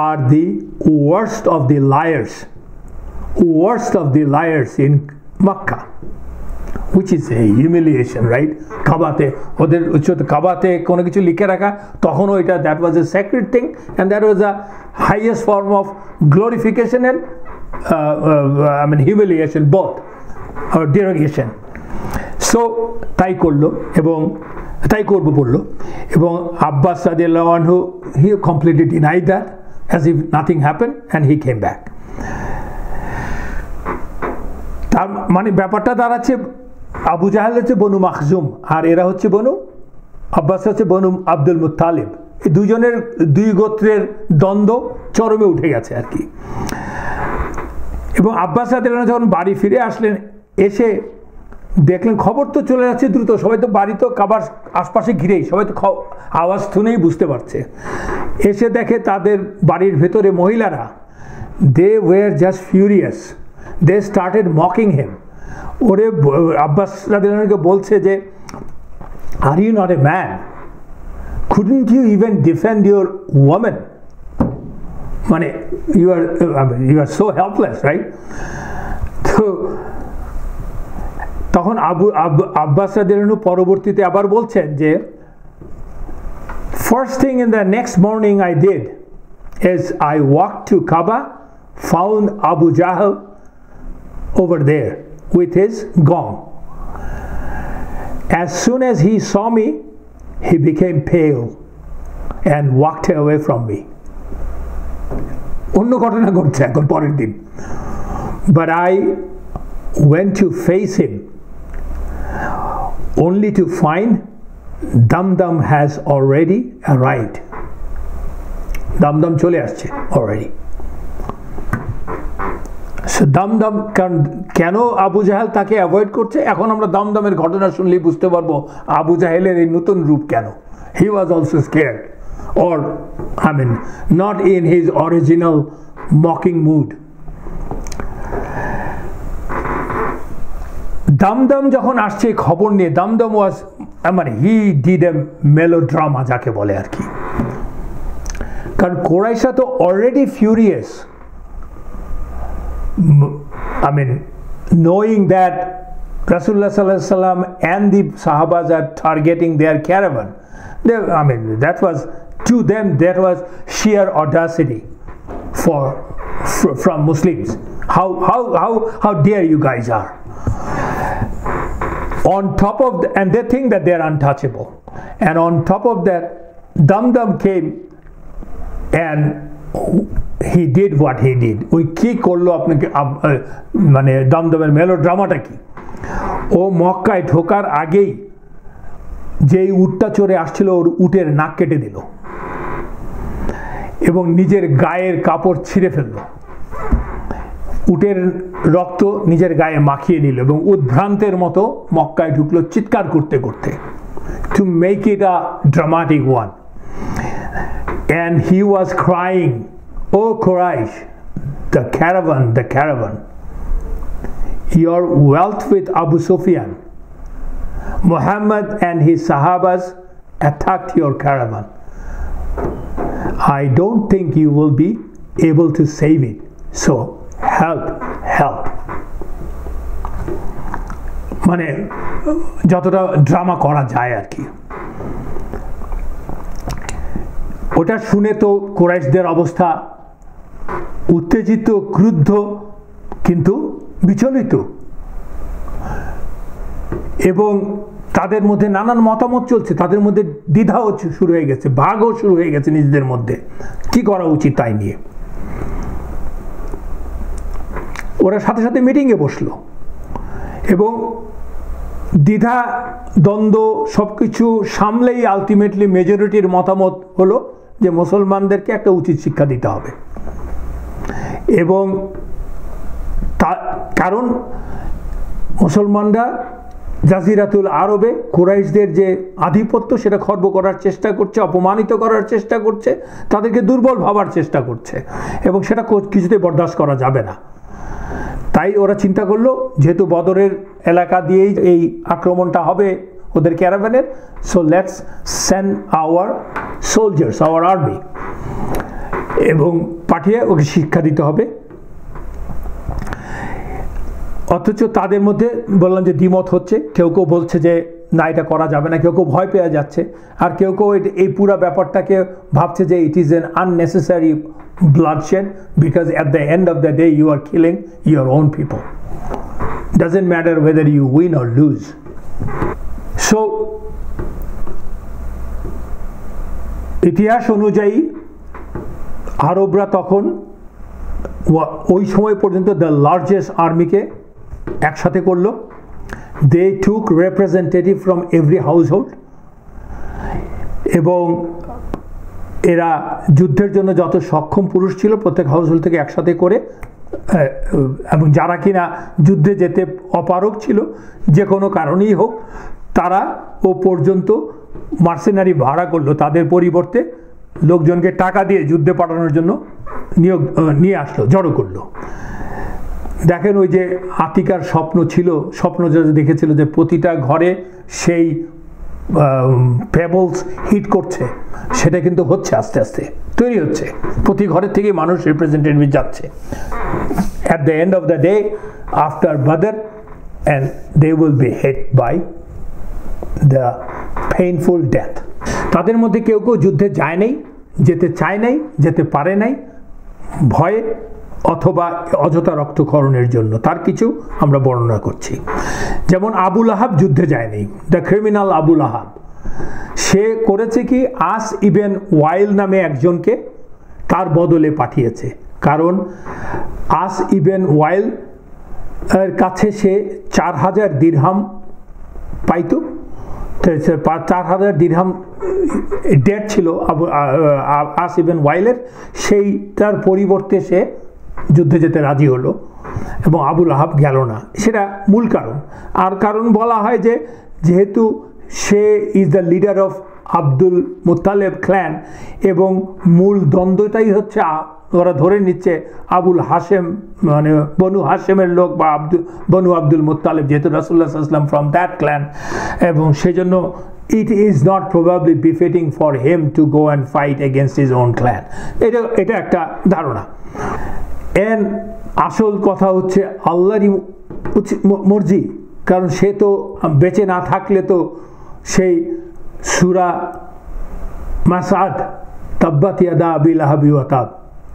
are the worst of the liars in Makkah, which is a humiliation, right? কাবাতে ওদের কাবাতে কোনো কিছু লিখে রাখা, তখনও এটা that was A sacred thing and that was a highest form of glorification and I mean humiliation both or derogation. So তাই করলো এবং তাই করবো বললো, এবং আব্বাস রাদিয়াল্লাহু আনহু he completely denied that as if nothing happened and he came back. তার মানে ব্যাপারটা দাঁড়াচ্ছে, আবু জাহেল হচ্ছে বনু মাখজুম আর এরা হচ্ছে বনু আব্বাস হচ্ছে বনু আব্দুল মুত্তালিব। এই দুজনের দুই গোত্রের দ্বন্দ্ব চরমে উঠে গেছে আর কি। এবং আব্বাস রাদিয়াল্লাহু আনহু যখন বাড়ি ফিরে আসলেন, এসে দেখলেন খবর তো চলে যাচ্ছে দ্রুত, সবাই তো বাড়ি তো কাবার আশপাশে ঘিরেই, সবাই তো আওয়াজ শুনেই বুঝতে পারছে। এসে দেখে তাদের বাড়ির ভেতরে মহিলারা, they were just furious, they started mocking him. ওরে আব্বাস রাদিয়াল্লাহু আনহু বলছে যে, are you not a man, couldn't you even defend your woman? মানে you are so helpless, right? তো তখন আব্বাস রাদিয়াল্লাহু আনহু পরবর্তীতে আবার বলছেন যে, first thing in the next morning I did is I walked to Kaaba, found Abu Jahl over there with his gong. As soon as he saw me, he became pale and walked away from me. অন্য ঘটনা ঘটছে এখন পরের দিন। But I went to face him only to find Damdam has already arrived. Damdam চলে আসছে already. দামদাম কেন আবু জাহেল তাকে অ্যাভয়েড করছে, এখন আমরা দামদামের ঘটনা শুনলেই বুঝতে পারবো আবু জাহেলের এই নতুন রূপ কেন। He was also scared, or I mean not in his original mocking mood. Damdam যখন আসছে খবর নিয়ে, দামদাম ওয়াজ মানে হি ডিড এ মেলোড্রামা যাকে বলে আর কি। কারণ কোরাইশরা তো already furious, I mean, knowing that Rasulullah sallallahu alaihi wasallam and the Sahabas are targeting their caravan, I mean, that was to them that was sheer audacity from Muslims. How dare you guys are? On top of and they think that they are untouchable, and on top of that, Damdam came and he did what he did. ওই কি করলো আপনাকে, মানে দমদমের মেলোড্রামাটা কি, ও মক্কায় ঢোকার আগেই যেই উটটা চড়ে আসছিল ওর উটের নাক কেটে দিল এবং নিজের গায়ের কাপড় ছিঁড়ে ফেলল, উটের রক্ত নিজের গায়ে মাখিয়ে নিল এবং উদ্ভ্রান্তের মতো মক্কায় ঢুকলো চিৎকার করতে করতে, to make it a dramatic one. And he was crying, "Oh Quraysh, the caravan, your wealth with Abu Sufyan, Muhammad and his Sahabas attacked your caravan. I don't think you will be able to save it, so help." মানে যতটা drama করা যায় আর কি। ওটা শুনে তো কুরাইশদের অবস্থা উত্তেজিত, ক্রুদ্ধ, কিন্তু বিচলিত, এবং তাদের মধ্যে নানান মতামত চলছে, তাদের মধ্যে দ্বিধাও শুরু হয়ে গেছে, ভাগও শুরু হয়ে গেছে নিজেদের মধ্যে কি করা উচিত তাই নিয়ে। ওরা সাথে সাথে মিটিংয়ে বসলো এবং দ্বিধা দ্বন্দ্ব সবকিছু সামলেই আলটিমেটলি মেজরিটির মতামত হলো যে মুসলমানদেরকে একটা উচিত শিক্ষা দিতে হবে, এবং কারণ মুসলমানরা জাজিরাতুল আরবে কুরাইশদের যে আধিপত্য সেটা খর্ব করার চেষ্টা করছে, অপমানিত করার চেষ্টা করছে, তাদেরকে দুর্বল ভাবার চেষ্টা করছে, এবং সেটা কিছুতেই বরদাস্ত করা যাবে না। তাই ওরা চিন্তা করলো যেহেতু বদরের এলাকা দিয়েই এই আক্রমণটা হবে ওদের ক্যারাভানের, so let's send our soldiers, our army, এবং পাঠিয়ে ওকে শিক্ষা দিতে হবে। অথচ তাদের মধ্যে বললাম যে দ্বিমত হচ্ছে, কেউ কেউ বলছে যে না এটা করা যাবে না, কেউ কেউ ভয় পেয়ে যাচ্ছে, আর কেউ কেউ এই পুরো ব্যাপারটাকে ভাবছে যে it is an unnecessary bloodshed because at the end of the day you are killing your own people, doesn't matter whether you win or lose. So ইতিহাস অনুযায়ী আরবরা তখন ওই সময় পর্যন্ত দ্য লার্জেস্ট আর্মিকে একসাথে করলো। They took representative from every household, এবং এরা যুদ্ধের জন্য যত সক্ষম পুরুষ ছিল প্রত্যেক হাউস হোল্ড থেকে একসাথে করে, এবং যারা কিনা যুদ্ধে যেতে অপারগ ছিল যে কোনো কারণেই হোক, তারা ও পর্যন্ত মার্সেনারি ভাড়া করলো, তাদের পরিবর্তে লোকজনকে টাকা দিয়ে যুদ্ধে পাঠানোর জন্য নিয়ে আসলো, জড়ো করলো। দেখেন ওই যে আতিকার স্বপ্ন ছিল, স্বপ্ন দেখেছিল যে প্রতিটা ঘরে সেই পেবলস হিট করছে, সেটা কিন্তু হচ্ছে, আস্তে আস্তে তৈরি হচ্ছে, প্রতি ঘরের থেকে মানুষ রিপ্রেজেন্টেটিভ যাচ্ছে। At the end of the day after Badr, and they will be hit by the painful death. তাদের মধ্যে কেউ কেউ যুদ্ধে যায় নাই, যেতে চায় নাই, যেতে পারে নাই, ভয়ে অথবা অযথা রক্তক্ষরণের জন্য, তার কিছু আমরা বর্ণনা করছি। যেমন আবুল আহাব যুদ্ধে যায়নি, দ্য ক্রিমিনাল আবুল আহাব। সে করেছে কি, আস ইবেন ওয়াইল নামে একজনকে তার বদলে পাঠিয়েছে, কারণ আস ইবেন ওয়াইল এর কাছে সে 4000 দিরহাম পাইতো, 4000 দিরহাম ডেট ছিল আস ইবেন ওয়াইলের, সেইটার পরিবর্তে সে যুদ্ধে যেতে রাজি হলো এবং আবুল আহাব গেল না, সেটা মূল কারণ। আর কারণ বলা হয় যে যেহেতু সে is the leader of Abdul Muttalib clan, এবং মূল দ্বন্দ্বটাই হচ্ছে ওরা ধরে নিচ্ছে আবুল হাশেম মানে বনু হাশেমের লোক বা বনু আব্দুল মুত্তালিব, যেহেতু রাসূলুল্লাহ সাল্লাল্লাহু আলাইহি ওয়াসাল্লাম ফ্রম দ্যাট ক্ল্যান, এবং সেজন্য it is not probably befitting for him to go and fight against his own clan. এটা একটা ধারণা। এন্ড আসল কথা হচ্ছে আল্লাহরই মর্জি, কারণ সে তো বেঁচে না থাকলে তো সেই সূরা মাসআদ তাব্বাত ইয়াদা আবি লাহাবি ওয়া তাব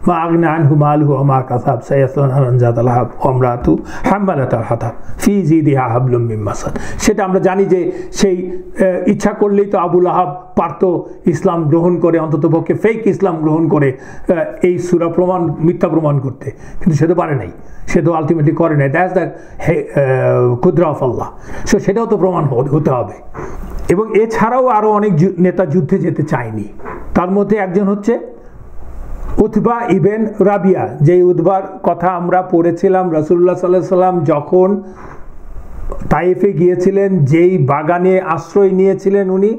মা আগনা আনহু মালুহু ওয়া মা কাসাব সায়াসলা নারান যাতা লাহাব ওয়া ইমরাতু হাম্মালাতাল হাতাব ফি জিদিহা হাবলুম মিন মাসাদ। সেটা আমরা জানি যে সেই ইচ্ছা করলেই তো আবু লাহাব পারত ইসলাম গ্রহণ করে, অন্ততপক্ষে ফেক ইসলাম গ্রহণ করে এই সূরা মিথ্যা প্রমাণ করতে, কিন্তু সে তো পারে নাই, সে তো আলটিমেটলি করে নাই। দ্যাটস দ্য কুদরা অফ আল্লাহ। সো সেটাও তো প্রমাণ হতে হবে। এবং এছাড়াও আরও অনেক নেতা যুদ্ধে যেতে চায়নি। তার মধ্যে একজন হচ্ছে উতবা ইবেন রাবিয়া, যেই উতবার কথা আমরা পড়েছিলাম রাসূলুল্লাহ সাল্লাল্লাহু আলাইহি ওয়াসাল্লাম যখন তায়েফে গিয়েছিলেন, যেই বাগানে আশ্রয় নিয়েছিলেন উনি,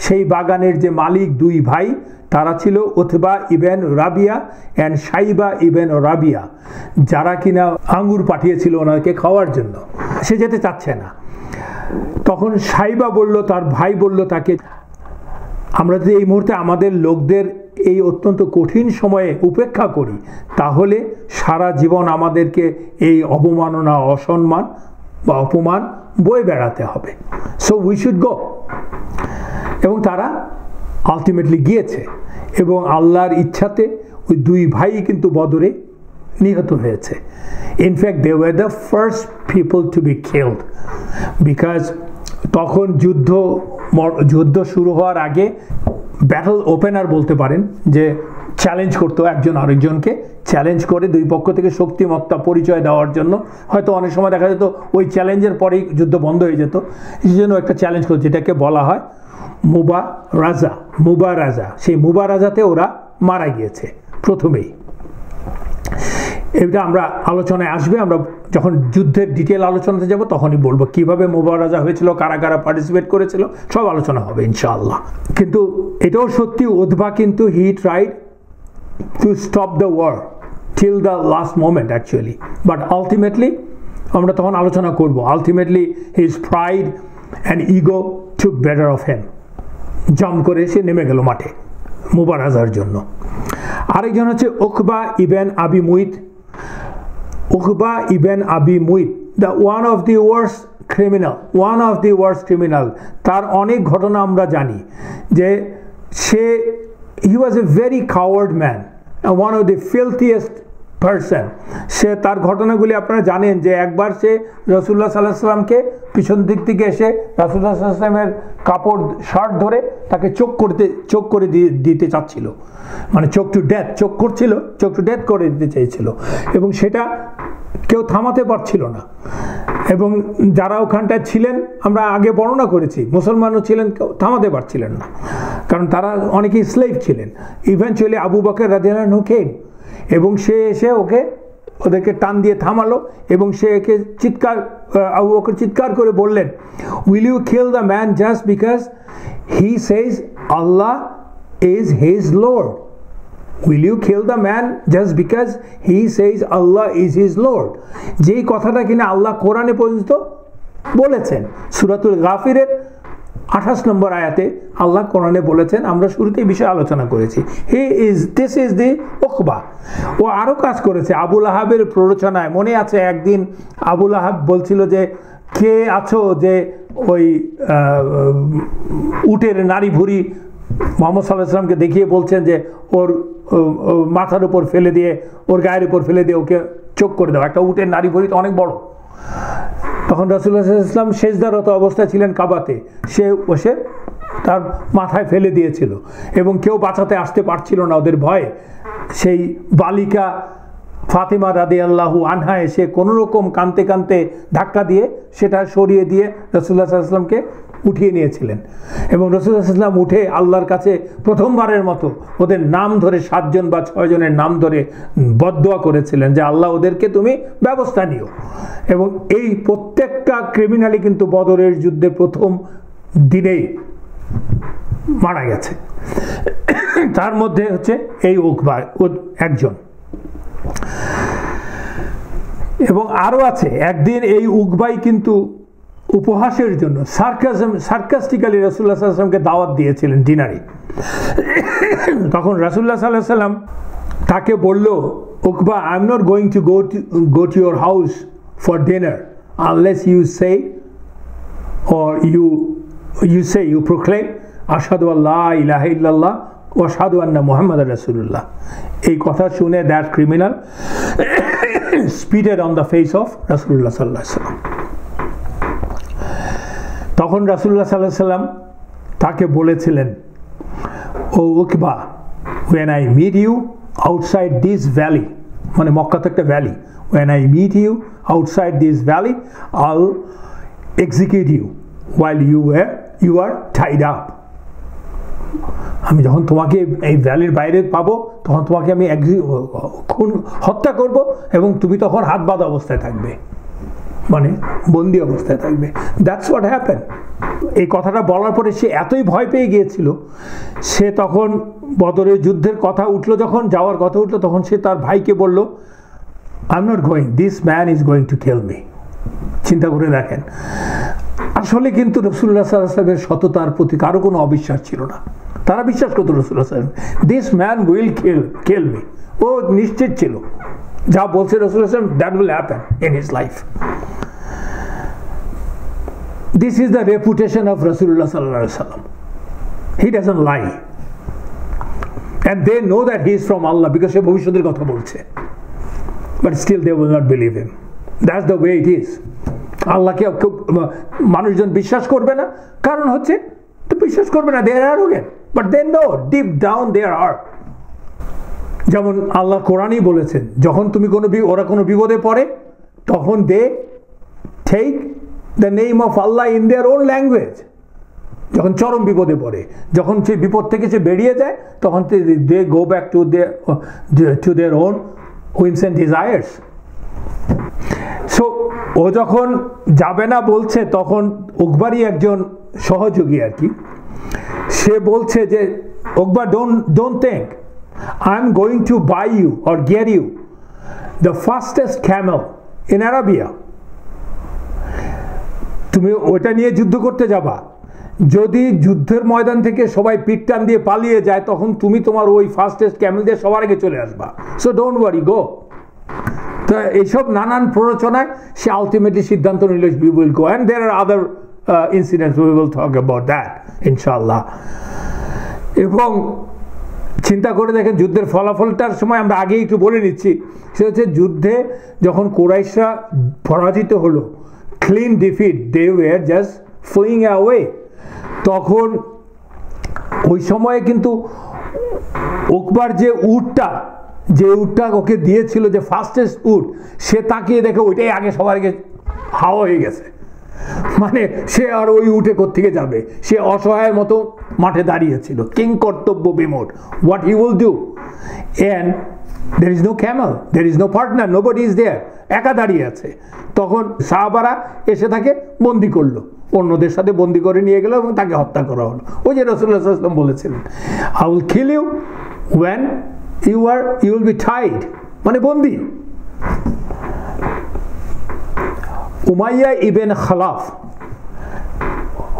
সেই বাগানের যে মালিক দুই ভাই, তারা ছিল Utba ibn Rabiya and Saiba ইবেন রাবিয়া, যারা কিনা আঙ্গুর পাঠিয়েছিল ওনাকে খাওয়ার জন্য। সে যেতে চাচ্ছে না। তখন সাইবা বলল, তার ভাই বলল তাকে, আমরা যদি এই মুহূর্তে আমাদের লোকদের এই অত্যন্ত কঠিন সময়ে উপেক্ষা করি, তাহলে সারা জীবন আমাদেরকে এই অবমাননা, অসম্মান বা অপমান বয়ে বেড়াতে হবে। So we should go. এবং তারা আলটিমেটলি গিয়েছে, এবং আল্লাহর ইচ্ছাতে ওই দুই ভাই কিন্তু বদরে নিহত হয়েছে। In fact they were the first people to be killed, because তখন যুদ্ধ শুরু হওয়ার আগে ব্যাটল ওপেনার বলতে পারেন, যে চ্যালেঞ্জ করতো একজন আরেকজনকে, চ্যালেঞ্জ করে দুই পক্ষ থেকে শক্তিমত্তা পরিচয় দেওয়ার জন্য। হয়তো অনেক সময় দেখা যেত ওই চ্যালেঞ্জের পরেই যুদ্ধ বন্ধ হয়ে যেত, এই জন্য একটা চ্যালেঞ্জ করতো, যেটাকে বলা হয় মুবারাজা। সেই মুবারাজাতে ওরা মারা গিয়েছে প্রথমেই। এটা আমরা আলোচনায় আসবে, আমরা যখন যুদ্ধের ডিটেল আলোচনাতে যাব তখনই বলবো কিভাবে মুবারাজা হয়েছিল, কারা কারা পার্টিসিপেট করেছিল, সব আলোচনা হবে ইনশাআল্লাহ। কিন্তু এটাও সত্যি, উতবা কিন্তু he tried to stop the war till the last moment actually, but ultimately আমরা তখন আলোচনা করব, ultimately his pride and ego took better of him, jump করে সে নেমে গেল মাঠে মুবারাজার জন্য। আরেকজন হচ্ছে Uqba ibn Abi মুইত। Uqba ibn Abi Muait, the one of the worst criminal. তার অনেক ঘটনা আমরা জানি, যে he was a very coward man and one of the filthiest person. তার ঘটনাগুলি আপনারা জানেন, যে একবার সে রাসূলুল্লাহ সাল্লাল্লাহু আলাইহি ওয়াসাল্লামকে পিছন দিক থেকে এসে রাসূলুল্লাহ সাল্লাল্লাহু আলাইহি ওয়াসাল্লামের কাপড় শার্ট ধরে তাকে চোখ করে দিতে চাচ্ছিল, মানে চোখ টু ডেথ করে দিতে চাইছিল, এবং সেটা কেউ থামাতে পারছিল না। এবং যারা ওখানটায় ছিলেন, আমরা আগে বর্ণনা করেছি, মুসলমানও ছিলেন, কেউ থামাতে পারছিলেন না, কারণ তারা অনেকেই স্লেভ ছিলেন। ইভেনচুয়ালি আবু বকর রাদিয়াল্লাহু আনহু কেম, এবং সে এসে ওদেরকে টান দিয়ে থামালো, এবং সে একে আবু বকর চিৎকার করে বললেন, will you kill the man just because he says Allah is his lord? Will you kill the man just because he says Allah is his Lord? যেই কথাটা কিনা আল্লাহ কোরআনে পর্যন্ত বলেছেন, সূরাতুল গাফিরের 28 নম্বর আয়াতে আল্লাহ কোরআনে বলেছেন, আমরা শুরুতে এই বিষয়ে আলোচনা করেছি। This is the Uqba. ও আরও কাজ করেছে আবুল আহাবের প্ররোচনায়। মনে আছে একদিন আবুল আহাব বলছিল যে, কে আছো যে ওই উটের নারী ভুঁড়ি মুহাম্মদ সাল্লাল্লাহু আলাইহি ওয়াসাল্লামকে দেখিয়ে বলছেন যে ওর মাথার উপর ফেলে দিয়ে, ওর গায়ের উপর ফেলে দিয়ে ওকে চোখ করে দাও। একটা উটের নারী ভুঁড়ি তো অনেক বড়। তখন রাসূলুল্লাহ সাল্লাল্লাহু আলাইহি ওয়াসাল্লাম সেজদারত অবস্থায় ছিলেন কাবাতে, সে বসে তার মাথায় ফেলে দিয়েছিল, এবং কেউ বাঁচাতে আসতে পারছিল না ওদের ভয়ে। সেই বালিকা ফাতিমা রাদিয়াল্লাহু আনহা এসে কোনোরকম কাঁদতে ধাক্কা দিয়ে সেটা সরিয়ে দিয়ে রাসূলুল্লাহ সাল্লাল্লাহু আলাইহি ওয়াসাল্লামকে উঠিয়ে নিয়েছিলেন, এবং রাসূলুল্লাহ সাল্লাল্লাহু আলাইহি ওয়াসাল্লাম উঠে আল্লাহর কাছে প্রথমবারের মতো ওদের নাম ধরে 7 জন বা 6 জনের নাম ধরে বদদোয়া করেছিলেন যে আল্লাহ ওদেরকে তুমি ব্যবস্থা নিও। এবং এই প্রত্যেকটা ক্রিমিনালই কিন্তু বদরের যুদ্ধের প্রথম দিনেই মারা গেছে। তার মধ্যে হচ্ছে এই উকবা একজন। এবং আরও আছে, একদিন এই উকবাই কিন্তু উপহাসের জন্য সার্কাস্টিক্যালি রাসূলুল্লাহ সাল্লাল্লাহু আলাইহি ওয়াসাল্লামকে দাওয়াত দিয়েছিলেন ডিনারে। তখন রাসূলুল্লাহ সাল্লাল্লাহু আলাইহি ওয়াসাল্লাম তাকে বলল, Uqba, I am not going two go to your house for dinner unless you say or you proclaim আশহাদু আল্লা ইলাহা ইল্লাল্লাহ ওয়া আশহাদু আন্না মুহাম্মাদার রাসূলুল্লাহ। এই কথা শুনে that criminal spitted on the face of রাসূলুল্লাহ সাল্লাল্লাহু আলাইহি ওয়াসাল্লাম। তখন রাসূলুল্লাহ সাল্লাল্লাহু আলাইহি ওয়াসাল্লাম তাকে বলেছিলেন, ও Uqba, when I meet you outside this valley, মানে মক্কা তো একটা valley, when I meet you outside this valley I'll execute you while you are tied up. আমি যখন তোমাকে এই ভ্যালির বাইরে পাবো তখন তোমাকে আমি হত্যা করব এবং তুমি তখন হাত বাঁধা অবস্থায় থাকবে, মানে বন্দি অবস্থায় থাকবে। That's what happen. এই কথাটা বলার পরে সে এতই ভয় পেয়ে গিয়েছিল, সে তখন বদরের যুদ্ধের কথা উঠলো, যখন যাওয়ার কথা উঠলো, তখন সে তার ভাইকে বলল, I am not going, this man is going to kill me. চিন্তা করে দেখেন, আসলে কিন্তু রাসূলুল্লাহ সাল্লাল্লাহু আলাইহি ওয়াসাল্লামের সততার প্রতি কারো কোনো অবিশ্বাস ছিল না। তারা বিশ্বাস করতো রাসূলুল্লাহ সাল্লাল্লাহু আলাইহি ওয়াসাল্লাম, this man will kill me. ও নিশ্চিত ছিল যা বলছে রাসূলুল্লাহ সাল্লাল্লাহু আলাইহি ওয়াসাল্লাম, that will happen in his life. This is the reputation of Rasulullah sallallahu alaihi wasallam. He doesn't lie, and they know that he is from Allah because he bhavishyoter kotha bolche, but still they will not believe him. That's the way it is. Allah ke মানুষজন বিশ্বাস করবে না, কারণ হচ্ছে তো বিশ্বাস করবে না, they are arrogant, but they know deep down their heart. যেমন আল্লাহ কোরআনই বলেছেন, যখন তুমি ওরা কোনো বিপদে পড়ে তখন they take the name of Allah in their own language. যখন চরম বিপদে পড়ে, যখন সে বিপদ থেকে সে বেরিয়ে যায়, তখন they go back to their own whims and desires. So ও যখন যাবে না বলছে, তখন উকবারই একজন সহযোগী আর কি, সে বলছে যে, Uqba, don't think I'm going to buy you or get you the fastest camel in Arabia. তুমি ওটা নিয়ে যুদ্ধ করতে যাবা, যদি যুদ্ধের ময়দান থেকে সবাই পিঠ টান দিয়ে পালিয়ে যায়, তখন তুমি তোমার ওই ফাস্টেস্ট ক্যামেল দিয়ে সবার আগে চলে আসবা। So don't worry, go. তো এইসব নানান প্ররোচনায় সে আলটিমেটলি সিদ্ধান্ত নিল, we will go, and there are other incidents, we will talk about that ইনশাআল্লাহ। এবং চিন্তা করে দেখেন, যুদ্ধের ফলাফলটার সময় আমরা আগেই একটু বলে নিচ্ছি, সে হচ্ছে যুদ্ধে যখন কুরাইশরা পরাজিত হলো, clean defeat, they were just fling away, তখন ওই সময়ে কিন্তু উকবার যে উটটা ওকে দিয়েছিল, যে ফাস্টেস্ট উট, সে তাকিয়ে দেখে ওইটাই আগে সবার আগে হাওয়া হয়ে গেছে। মানে সে আর ওই উঠে কোত্থেকে যাবে, সে অসহায়ের মতো মাঠে দাঁড়িয়েছিল, কিং কর্তব্য বিমূঢ়, what he will do, and there is no camel, there is no partner, nobody is there, একা দাঁড়িয়ে আছে। তখন সাহাবারা এসে তাকে বন্দি করলো, অন্যদের সাথে বন্দি করে নিয়ে গেল এবং তাকে হত্যা করা হলো। ওই যে রাসূলুল্লাহ সাল্লাল্লাহু আলাইহি ওয়াসাল্লাম বলেছিলেন, I will kill you when you will be tied, মানে বন্দি। Umayya ibn Khalaf,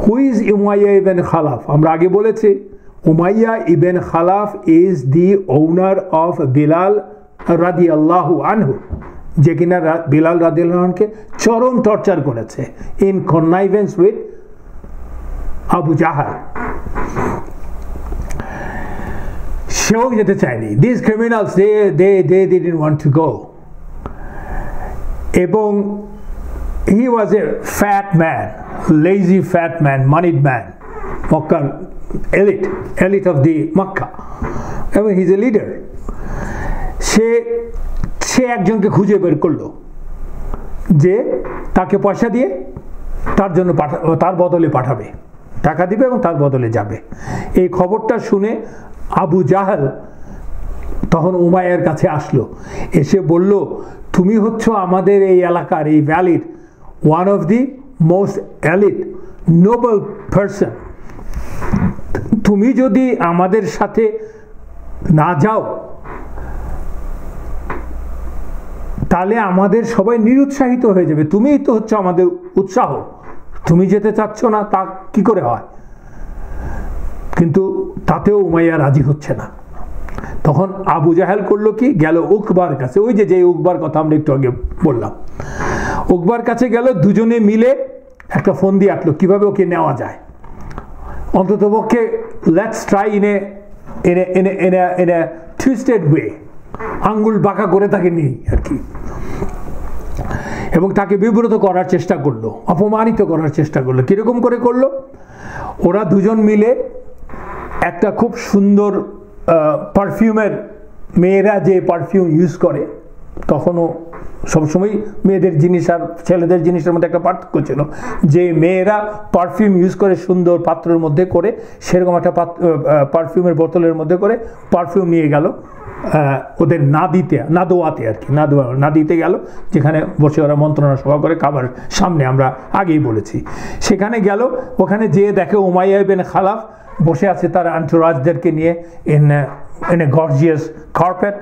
who is Umayya ibn Khalaf? আমরা আগে বলেছি, Umayya ibn Khalaf is the owner of Bilal রাদিয়াল্লাহু আনহু, যে কিনা বিলাল রাদিয়াল্লাহু আনহুকে চরম টর্চার করেছে in connivance with Abu Jahl. সেও যেতে চায়নি। This criminals they didn't want to go. এবং he was a fat man, lazy fat man, moneyed man, Makkah elite of the Makkah, এবং he's a leader. সে একজনকে খুঁজে বের করলো যে তাকে পয়সা দিয়ে তার বদলে পাঠাবে, টাকা দিবে এবং তার বদলে যাবে। এই খবরটা শুনে আবু জাহাল তখন উমাইয়ার কাছে আসলো, এসে বলল, তুমি হচ্ছ আমাদের এই এলাকার, এই ভ্যালির one of the most elite noble person, তুমি যদি আমাদের সাথে না যাও তাহলে আমাদের সবাই নিরুৎসাহিত হয়ে যাবে। তুমিই তো হচ্ছে আমাদের উৎসাহ, তুমি যেতে চাচ্ছ না, তা কি করে হয়? কিন্তু তাতেও উমাইয়া রাজি হচ্ছে না। তখন আবু জাহেল করলো কি, গেল উকবার কাছে, ওই যে উকবার কথা আমরা একটু আগে বললাম, উকবার কাছে গেল, দুজনে মিলে একটা ফন্দি আঁকলো কিভাবে ওকে নেওয়া যায়। অন্ততপক্ষে let's try in a twisted way, আঙ্গুল বাঁকা করে তাকে নিই আর কি, এবং তাকে বিব্রত করার চেষ্টা করলো, অপমানিত করার চেষ্টা করলো। কিরকম করে করলো? ওরা দুজন মিলে একটা খুব সুন্দর পারফিউমের, মেয়েরা যে পারফিউম ইউজ করে, তখনও সবসময় মেয়েদের জিনিস আর ছেলেদের জিনিসের মধ্যে একটা পার্থক্য ছিল, যে মেয়েরা পারফিউম ইউজ করে সুন্দর পাত্রের মধ্যে করে, সেরকম একটা পারফিউমের বোতলের মধ্যে করে পারফিউম নিয়ে গেল ওদের নাদোয়াতে আর কি, নাদিতে গেল, যেখানে বসে ওরা মন্ত্রণা সভা করে খাবার সামনে, আমরা আগেই বলেছি। সেখানে গেল, ওখানে যেয়ে দেখে উমাইয়া ইবনে খালাফ বসে আছে তার আন্টুরাজদেরকে নিয়ে ইন এ গর্জিয়াস কার্পেট,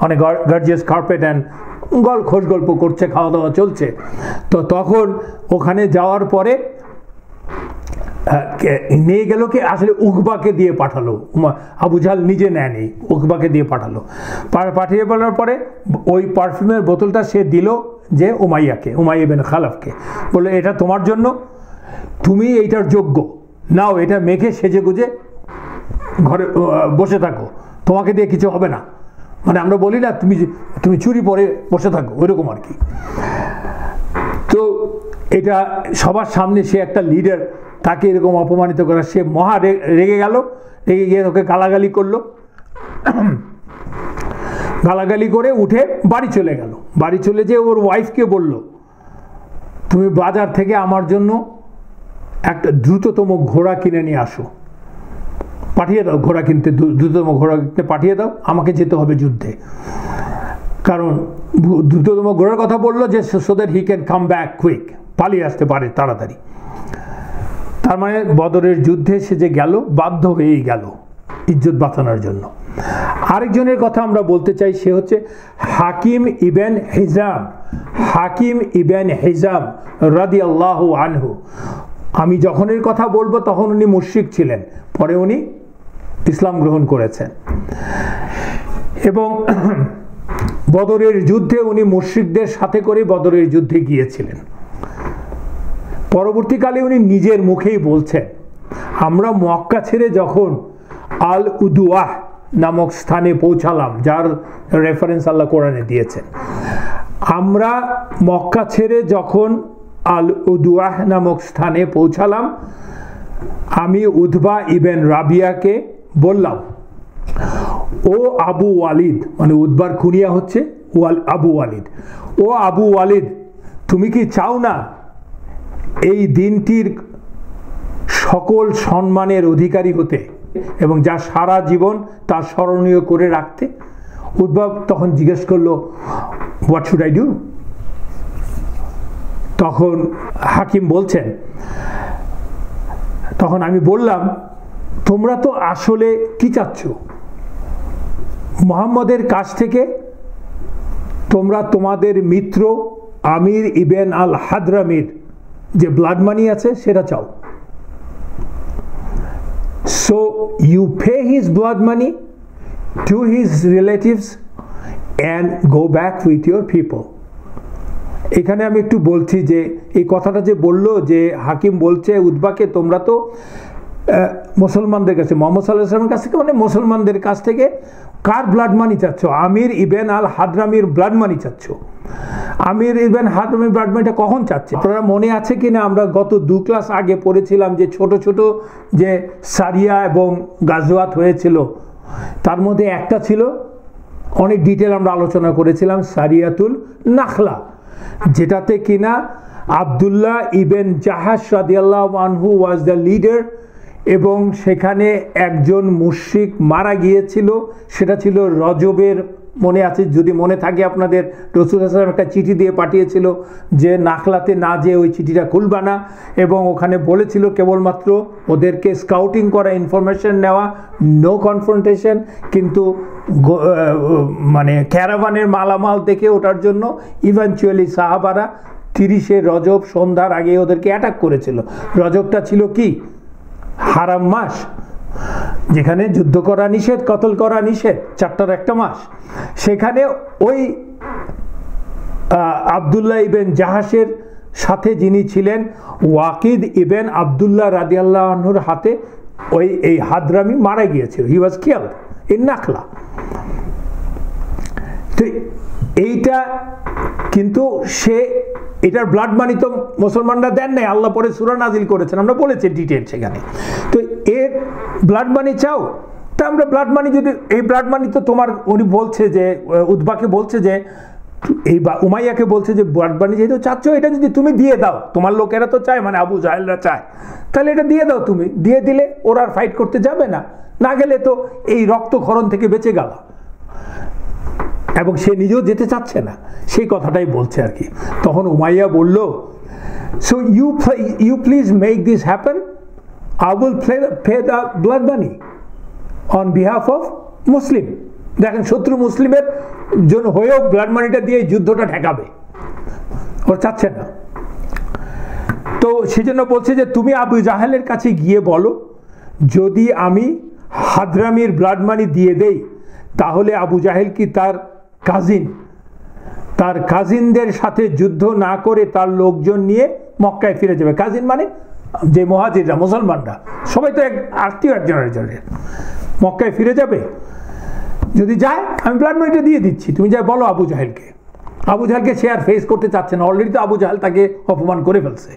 অনেক গর্জিয়াস কার্পেট, অ্যান্ড খোঁজ গল্প করছে, খাওয়া দাওয়া চলছে। তো তখন ওখানে যাওয়ার পরে নিয়ে গেল কি, আসলে উকবাকে দিয়ে পাঠালো, আবু জাহেল নিজে নেয়নি, উকবাকে দিয়ে পাঠালো। পাঠিয়ে বলার পরে ওই পারফিউমের বোতলটা সে দিল যে উমাইয়া ইবনে খালাফকে, বললো এটা তোমার জন্য, তুমি এইটার যোগ্য, নাও এটা মেখে সেজে গুজে ঘরে বসে থাকো, তোমাকে দিয়ে কিছু হবে না। মানে আমরা বলি না তুমি চুরি পরে বসে থাকো, ওইরকম আর কি। তো এটা সবার সামনে সে একটা লিডার, তাকে এরকম অপমানিত করা, সে মহা রেগে গেল, রেগে গিয়ে ওকে গালাগালি করলো, গালাগালি করে উঠে বাড়ি চলে গেল। বাড়ি চলে যেয়ে ওর ওয়াইফকে বলল, তুমি বাজার থেকে আমার জন্য একটা দ্রুততম ঘোড়া কিনে নিয়ে আসো, পাঠিয়ে দাও ঘোড়া কিনতে, দ্রুততম ঘোড়া কিনতে পাঠিয়ে দাও, আমাকে যেতে হবে যুদ্ধে। কারণ দ্রুততম ঘোড়ার কথা বললো যে so that he can come back quick, পালিয়ে আসতে পারে তাড়াতাড়ি। তার মানে বদরের যুদ্ধে সে যে গেল, বাধ্য হয়েই গেল ইজ্জত বাঁচানোর জন্য। আরেকজনের কথা আমরা বলতে চাই, সে হচ্ছে হাকিম ইবেন হিজাম। হাকিম ইবেন হিজাম রাদিয়াল্লাহু আনহু। আমি যখন এর কথা বলবো তখন উনি মুশরিক ছিলেন, পরে উনি ইসলাম গ্রহণ করেছেন, এবং বদরের যুদ্ধে উনি মুশরিকদের সাথে করে বদরের যুদ্ধে গিয়েছিলেন। পরবর্তীকালে উনি নিজের মুখেই বলছেন, আমরা মক্কা ছেড়ে যখন আল উদওয়াহ নামক স্থানে পৌঁছালাম, যার রেফারেন্স আল্লাহ কোরআনে দিয়েছেন, আমরা মক্কা ছেড়ে যখন আল উদওয়াহ নামক স্থানে পৌঁছালাম, আমি উতবা ইবেন রাবিয়াকে বললাম, ও আবু ওয়ালিদ, মানে উতবার কুনিয়া হচ্ছে আবু ওয়ালিদ, ও আবু ওয়ালিদ, তুমি কি চাও না এই দিনটির সকল সম্মানের অধিকারী হতে এবং যা সারা জীবন তা স্মরণীয় করে রাখতে? উতবা তখন জিজ্ঞেস করলো, হোয়াট শুড আই ডু? তখন হাকিম বলছেন, তখন আমি বললাম, তোমরা তো আসলে কি চাচ্ছ? মুহাম্মদের কাছ থেকে তোমরা তোমাদের মিত্র আমির ইবেন আল হাদরামির যে ব্লাড মানি আছে সেটা চাও। So you pay his blood money to his relatives and go back with your people. এখানে আমি একটু বলছি যে এই কথাটা যে বললো, যে হাকিম বলছে উতবাকে, তোমরা তো মুসলমানদের কাছে, মোহাম্মদ সাল্লাল্লাহু আলাইহি ওয়াসাল্লামের কাছ থেকে, মানে মুসলমানদের কাছ থেকে কার ব্লাড মানি চাচ্ছ? আমির ইবেন আল হাদরামির ব্লাড মানি চাচ্ছ। আমির ইবেন হাদরামির ব্লাড মানিটা কখন চাচ্ছে? আপনারা মনে আছে কিনা, আমরা গত 2 ক্লাস আগে পড়েছিলাম যে ছোট ছোট যে সারিয়া এবং গাজওয়াত হয়েছিল, তার মধ্যে একটা ছিল, অনেক ডিটেল আমরা আলোচনা করেছিলাম, সারিয়াতুল নাখলা, যেটাতে কিনা আব্দুল্লাহ ইবেন জাহাশ রাদিয়াল্লাহু আনহু ওয়াজ দ্য লিডার, এবং সেখানে একজন মুশরিক মারা গিয়েছিল। সেটা ছিল রজবের, মনে আছে যদি মনে থাকে আপনাদের, রাসূল সাল্লাল্লাহু আলাইহি ওয়াসাল্লাম একটা চিঠি দিয়ে পাঠিয়েছিল যে নাখলাতে না যেয়ে ওই চিঠিটা খুলবা না, এবং ওখানে বলেছিল কেবলমাত্র ওদেরকে স্কাউটিং করা, ইনফরমেশন নেওয়া, নো কনফ্রন্টেশন। কিন্তু মানে ক্যারাভানের মালামাল দেখে ওঠার জন্য ইভেনচুয়ালি সাহাবারা 30শে রজব সন্ধ্যার আগে ওদেরকে অ্যাটাক করেছিল। রজবটা ছিল কি হারাম মাস, যেখানে যুদ্ধ করা নিষেধ, কতল করা নিষেধ, 4টার একটা মাস। সেখানে ওই আবদুল্লাহ ইবেন জাহাসের সাথে যিনি ছিলেন ওয়াকিদ ইবেন আবদুল্লাহ রাদিয়াল্লাহু আনহুর হাতে এই হাদরামি মারা গিয়েছিল। হি ওয়াজ কিল্ড ইন নাখলা। তো এইটা কিন্তু এটার ব্লাড মানি তো মুসলমানরা দেন নাই, আল্লাহ পরে সূরা নাজিল করেছেন, আমরা বলেছি ডিটেইল সেখানে। তো এর ব্লাড মানি চাও, তা আমরা ব্লাড মানি যদি এই ব্লাড মানি তো তোমার উনি বলছে যে উতবাকে বলছে যে এই উমাইয়াকে বলছে যে ব্লাড মানি যেহেতু চাচ্ছ এটা যদি তুমি দিয়ে দাও, তোমার লোকেরা তো চায়, মানে আবু জাহেলরা চায়, তাহলে এটা দিয়ে দাও, তুমি দিয়ে দিলে ওরা আর ফাইট করতে যাবে না, না গেলে তো এই রক্তক্ষরণ থেকে বেঁচে গেল। এবং সে নিজেও যেতে চাচ্ছে না, সেই কথাটাই বলছে আর কি। তখন উমাইয়া বলল, so you please make this happen, I will pay the blood money on behalf of Muslim. দেখেন শত্রু মুসলিমের জন্য হয়েও ব্লাড মানিটা দিয়ে যুদ্ধটা ঠেকাবে, ওর চাচ্ছে না। তো সেজন্য বলছে যে তুমি আবু জাহেলের কাছে গিয়ে বলো, যদি আমি হাদরামির ব্লাড মানি দিয়ে দেই তাহলে আবু জাহেল কি তার কাজিনদের সাথে যুদ্ধ না করে তার লোকজন নিয়ে মক্কায় ফিরে যাবে। কাজিন মানে যে মুহাজিররা, মুসলমানরা সবাই তো আত্মীয় একজনের, মক্কায় ফিরে যাবে। যদি যায় আমি ব্লাড মানিটা দিয়ে দিচ্ছি, তুমি যাই বলো আবু জাহেলকে। আবু জাহেলকে সে আর ফেস করতে চাচ্ছে না, অলরেডি তো আবু জাহেল তাকে অপমান করে ফেলছে।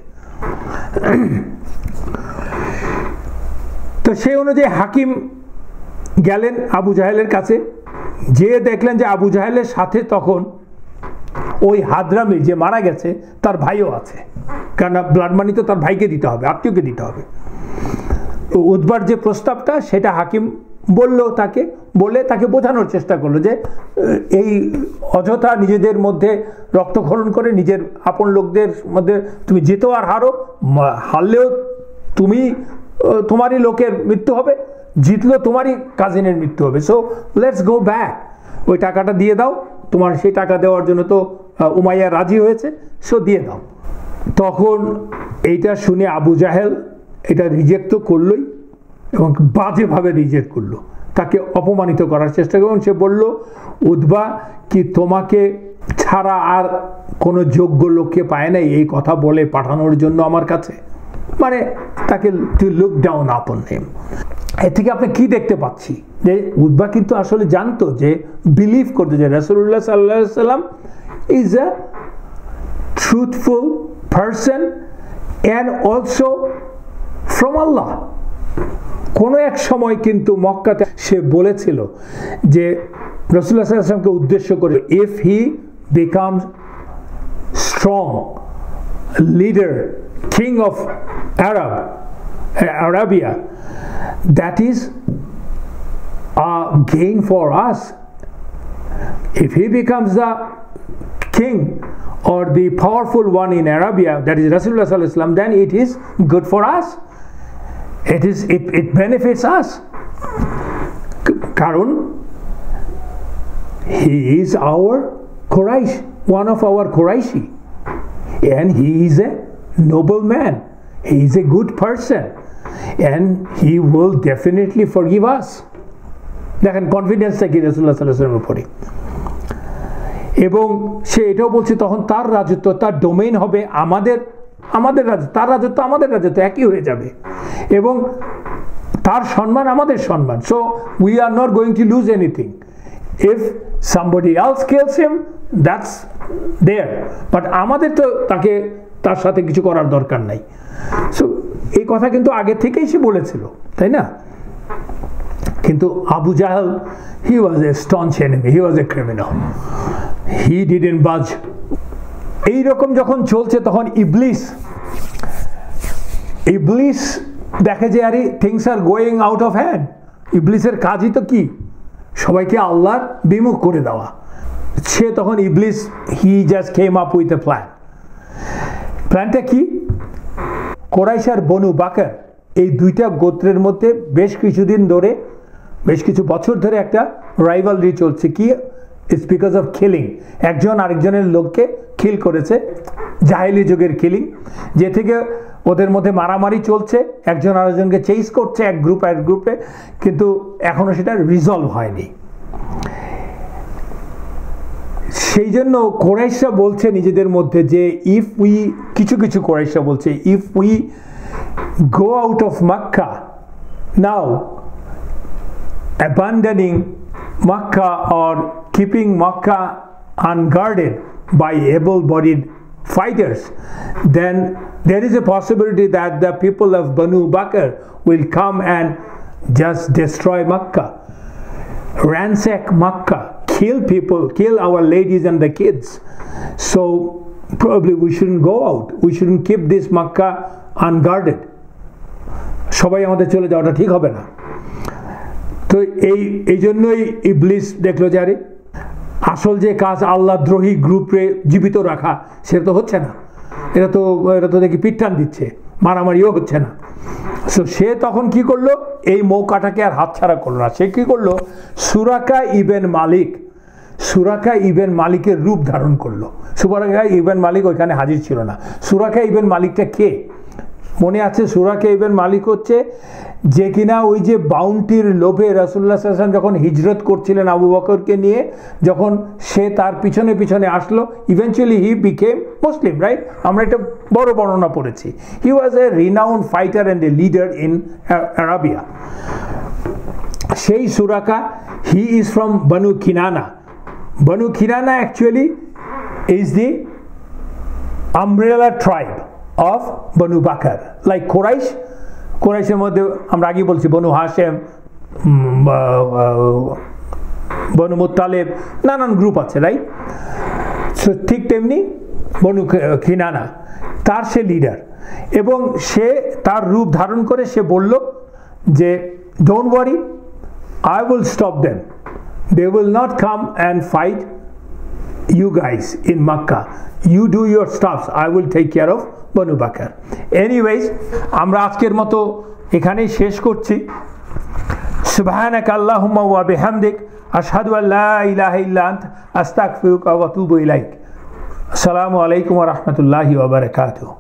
তো সেই অনুযায়ী হাকিম গেলেন আবু জাহেলের কাছে, যেয়ে দেখলেন যে আবু জাহেলের সাথে তখন ওই হাদরামি যে মারা গেছে তার ভাইও আছে, কারণ ব্লাড মানি তো তার ভাইকে দিতে হবে, আত্মীয়কে দিতে হবে। উতবার যে প্রস্তাবটা সেটা হাকিম বলল, বলে তাকে বোঝানোর চেষ্টা করলো যে এই অযথা নিজেদের মধ্যে রক্তক্ষরণ করে নিজের আপন লোকদের মধ্যে তুমি যেতেও আর হারলেও তোমারই লোকের মৃত্যু হবে, জিতলেও তোমারই কাজিনের মৃত্যু হবে। সো লেটস গো ব্যাক, ওই টাকাটা দিয়ে দাও, তোমার সেই টাকা দেওয়ার জন্য তো উমাইয়া রাজি হয়েছে, সো দিয়ে দাও। তখন এইটা শুনে আবু জাহেল এটা রিজেক্ট তো করলোই, এবং বাজেভাবে রিজেক্ট করলো, তাকে অপমানিত করার চেষ্টা করলো। সে বলল, উতবা কি তোমাকে ছাড়া আর কোনো যোগ্য লোককে পায় নাই এই কথা বলে পাঠানোর জন্য আমার কাছে, মানে তাকে টু লুক ডাউন আপন হিম। এর থেকে আপনি কি দেখতে পাচ্ছি যে উতবা কিন্তু আসলে জানতো, যে বিলিভ করতো যে রাসূলুল্লাহ সাল্লাল্লাহু আলাইহি ওয়াসাল্লাম is a truthful person and also from Allah. কোনো এক সময় কিন্তু মক্কাতে সে বলেছিল যে রাসূলুল্লাহ সাল্লাল্লাহু আলাইহি ওয়াসাল্লামকে উদ্দেশ্য করে, if he becomes strong leader, king of Arabia, that is a gain for us. If he becomes the king or the powerful one in Arabia, that is Rasulullah sallallahu alaihi wasallam, then it is good for us. It benefits us. Karun, he is our Quraysh, one of our Qurayshi, and he is a noble man. He is a good person, and he will definitely forgive us. দেখেন কনফিডেন্সটা কি রাসূলুল্লাহ সাল্লাল্লাহু আলাইহি ওয়াসাল্লামের উপরে। এবং সে এটাও বলছে তখন তার রাজত্ব, তার ডোমেইন হবে আমাদের রাজত্ব, তার রাজত্ব আমাদের রাজত্ব একই হয়ে যাবে, এবং তার সম্মান আমাদের সম্মান। So we are not going to lose anything. If somebody else kills him, that's there, but আমাদের তো তার সাথে কিছু করার দরকার নাই। সো এই কথা কিন্তু আগে থেকেই সে বলেছিল, তাই না? কিন্তু Abu Jahl, he was a staunch enemy, he was a criminal, he didn't budge. এইরকম যখন চলছে তখন ইবলিস দেখে যে আরে things are going out of hand. ইবলিসের কাজই তো কি, সবাইকে আল্লাহর বিমুখ করে দেওয়া। সে তখন ইবলিস, he just came up with a প্ল্যানটা কি, কোরাইশ আর বনু বাকর এই দুইটা গোত্রের মধ্যে বেশ কিছুদিন ধরে বেশ কিছু বছর ধরে একটা রাইভালরি চলছে। কি? It's because of killing. একজন আরেকজনের লোককে কিল করেছে, জাহেলি যুগের কিলিং, যে থেকে ওদের মধ্যে মারামারি চলছে, একজন আরেকজনকে চেস করছে এক গ্রুপে, কিন্তু এখনো সেটা রিজলভ হয়নি। সেই জন্য কোরাইশরা বলছে নিজেদের মধ্যে যে কিছু কোরাইশরা বলছে, if we go out of Makkah now, abandoning Makkah or keeping Makkah unguarded by able-bodied fighters, then there is a possibility that the people of Banu Bakr will come and just destroy Makkah, ransack Makkah, kill people, kill our ladies and the kids. So probably we shouldn't go out. We shouldn't keep this Makkah unguarded. সবাই আমাদের চলে যাওয়াটা ঠিক হবে না। তো এই জন্যই ইবলিস দেখলো যে আরে আসল যে কাজ আল্লাহদ্রোহী গ্রুপে জীবিত রাখা, সেটা তো হচ্ছে না, এটা তো দেখি পিটটান দিচ্ছে, মারামারিও হচ্ছে না। সো সে তখন কি করলো, এই মৌকাটাকে আর হাতছাড়া করলো না। সে কি করলো, সুরাকা ইবেন মালিকের রূপ ধারণ করলো। সুরাকা ইবেন মালিক ওইখানে হাজির ছিল না। সুরাকা ইবেন মালিকটা কে মনে আছে? সুরাকা ইবেন মালিক হচ্ছে যে কিনা ওই যে বাউন্টির লোভে রাসূলুল্লাহ সাল্লাল্লাহু আলাইহি ওয়াসাল্লাম যখন হিজরত করছিলেন আবু বকরকে নিয়ে, যখন সে তার পিছনে আসলো, eventually he became Muslim, right? আমরা একটা বড় বর্ণনা পড়েছি। He was a renowned fighter and a leader in Arabia. সেই Suraqa, he is from Banu Kinana. Banu Kinana actually is the umbrella tribe of Banu Bakr, like কোরাইশের মধ্যে আমরা আগে বলছি বনু হাশেম, বনু মুত্তালিব, নানান group আছে, right? So ঠিক তেমনি বনু কিনানা, তার সে লিডার, এবং সে তার রূপ ধারণ করে সে বলল যে don't worry, I will stop them, they will not come and fight you guys in Makkah, you do your stuff, I will take care of Banu Bakr. Anyways, আমরা আজকের মতো এখানেই শেষ করছি। সুবহানাকা আল্লাহুম্মা ওয়া বিহামদিক, আশহাদু আল্লা ইলাহা ইল্লা আনতা, আস্তাগফিরুকা ওয়া আতুবু ইলাইক। আসসালামু আলাইকুম ওয়া রাহমাতুল্লাহি ওয়া বারাকাতুহু।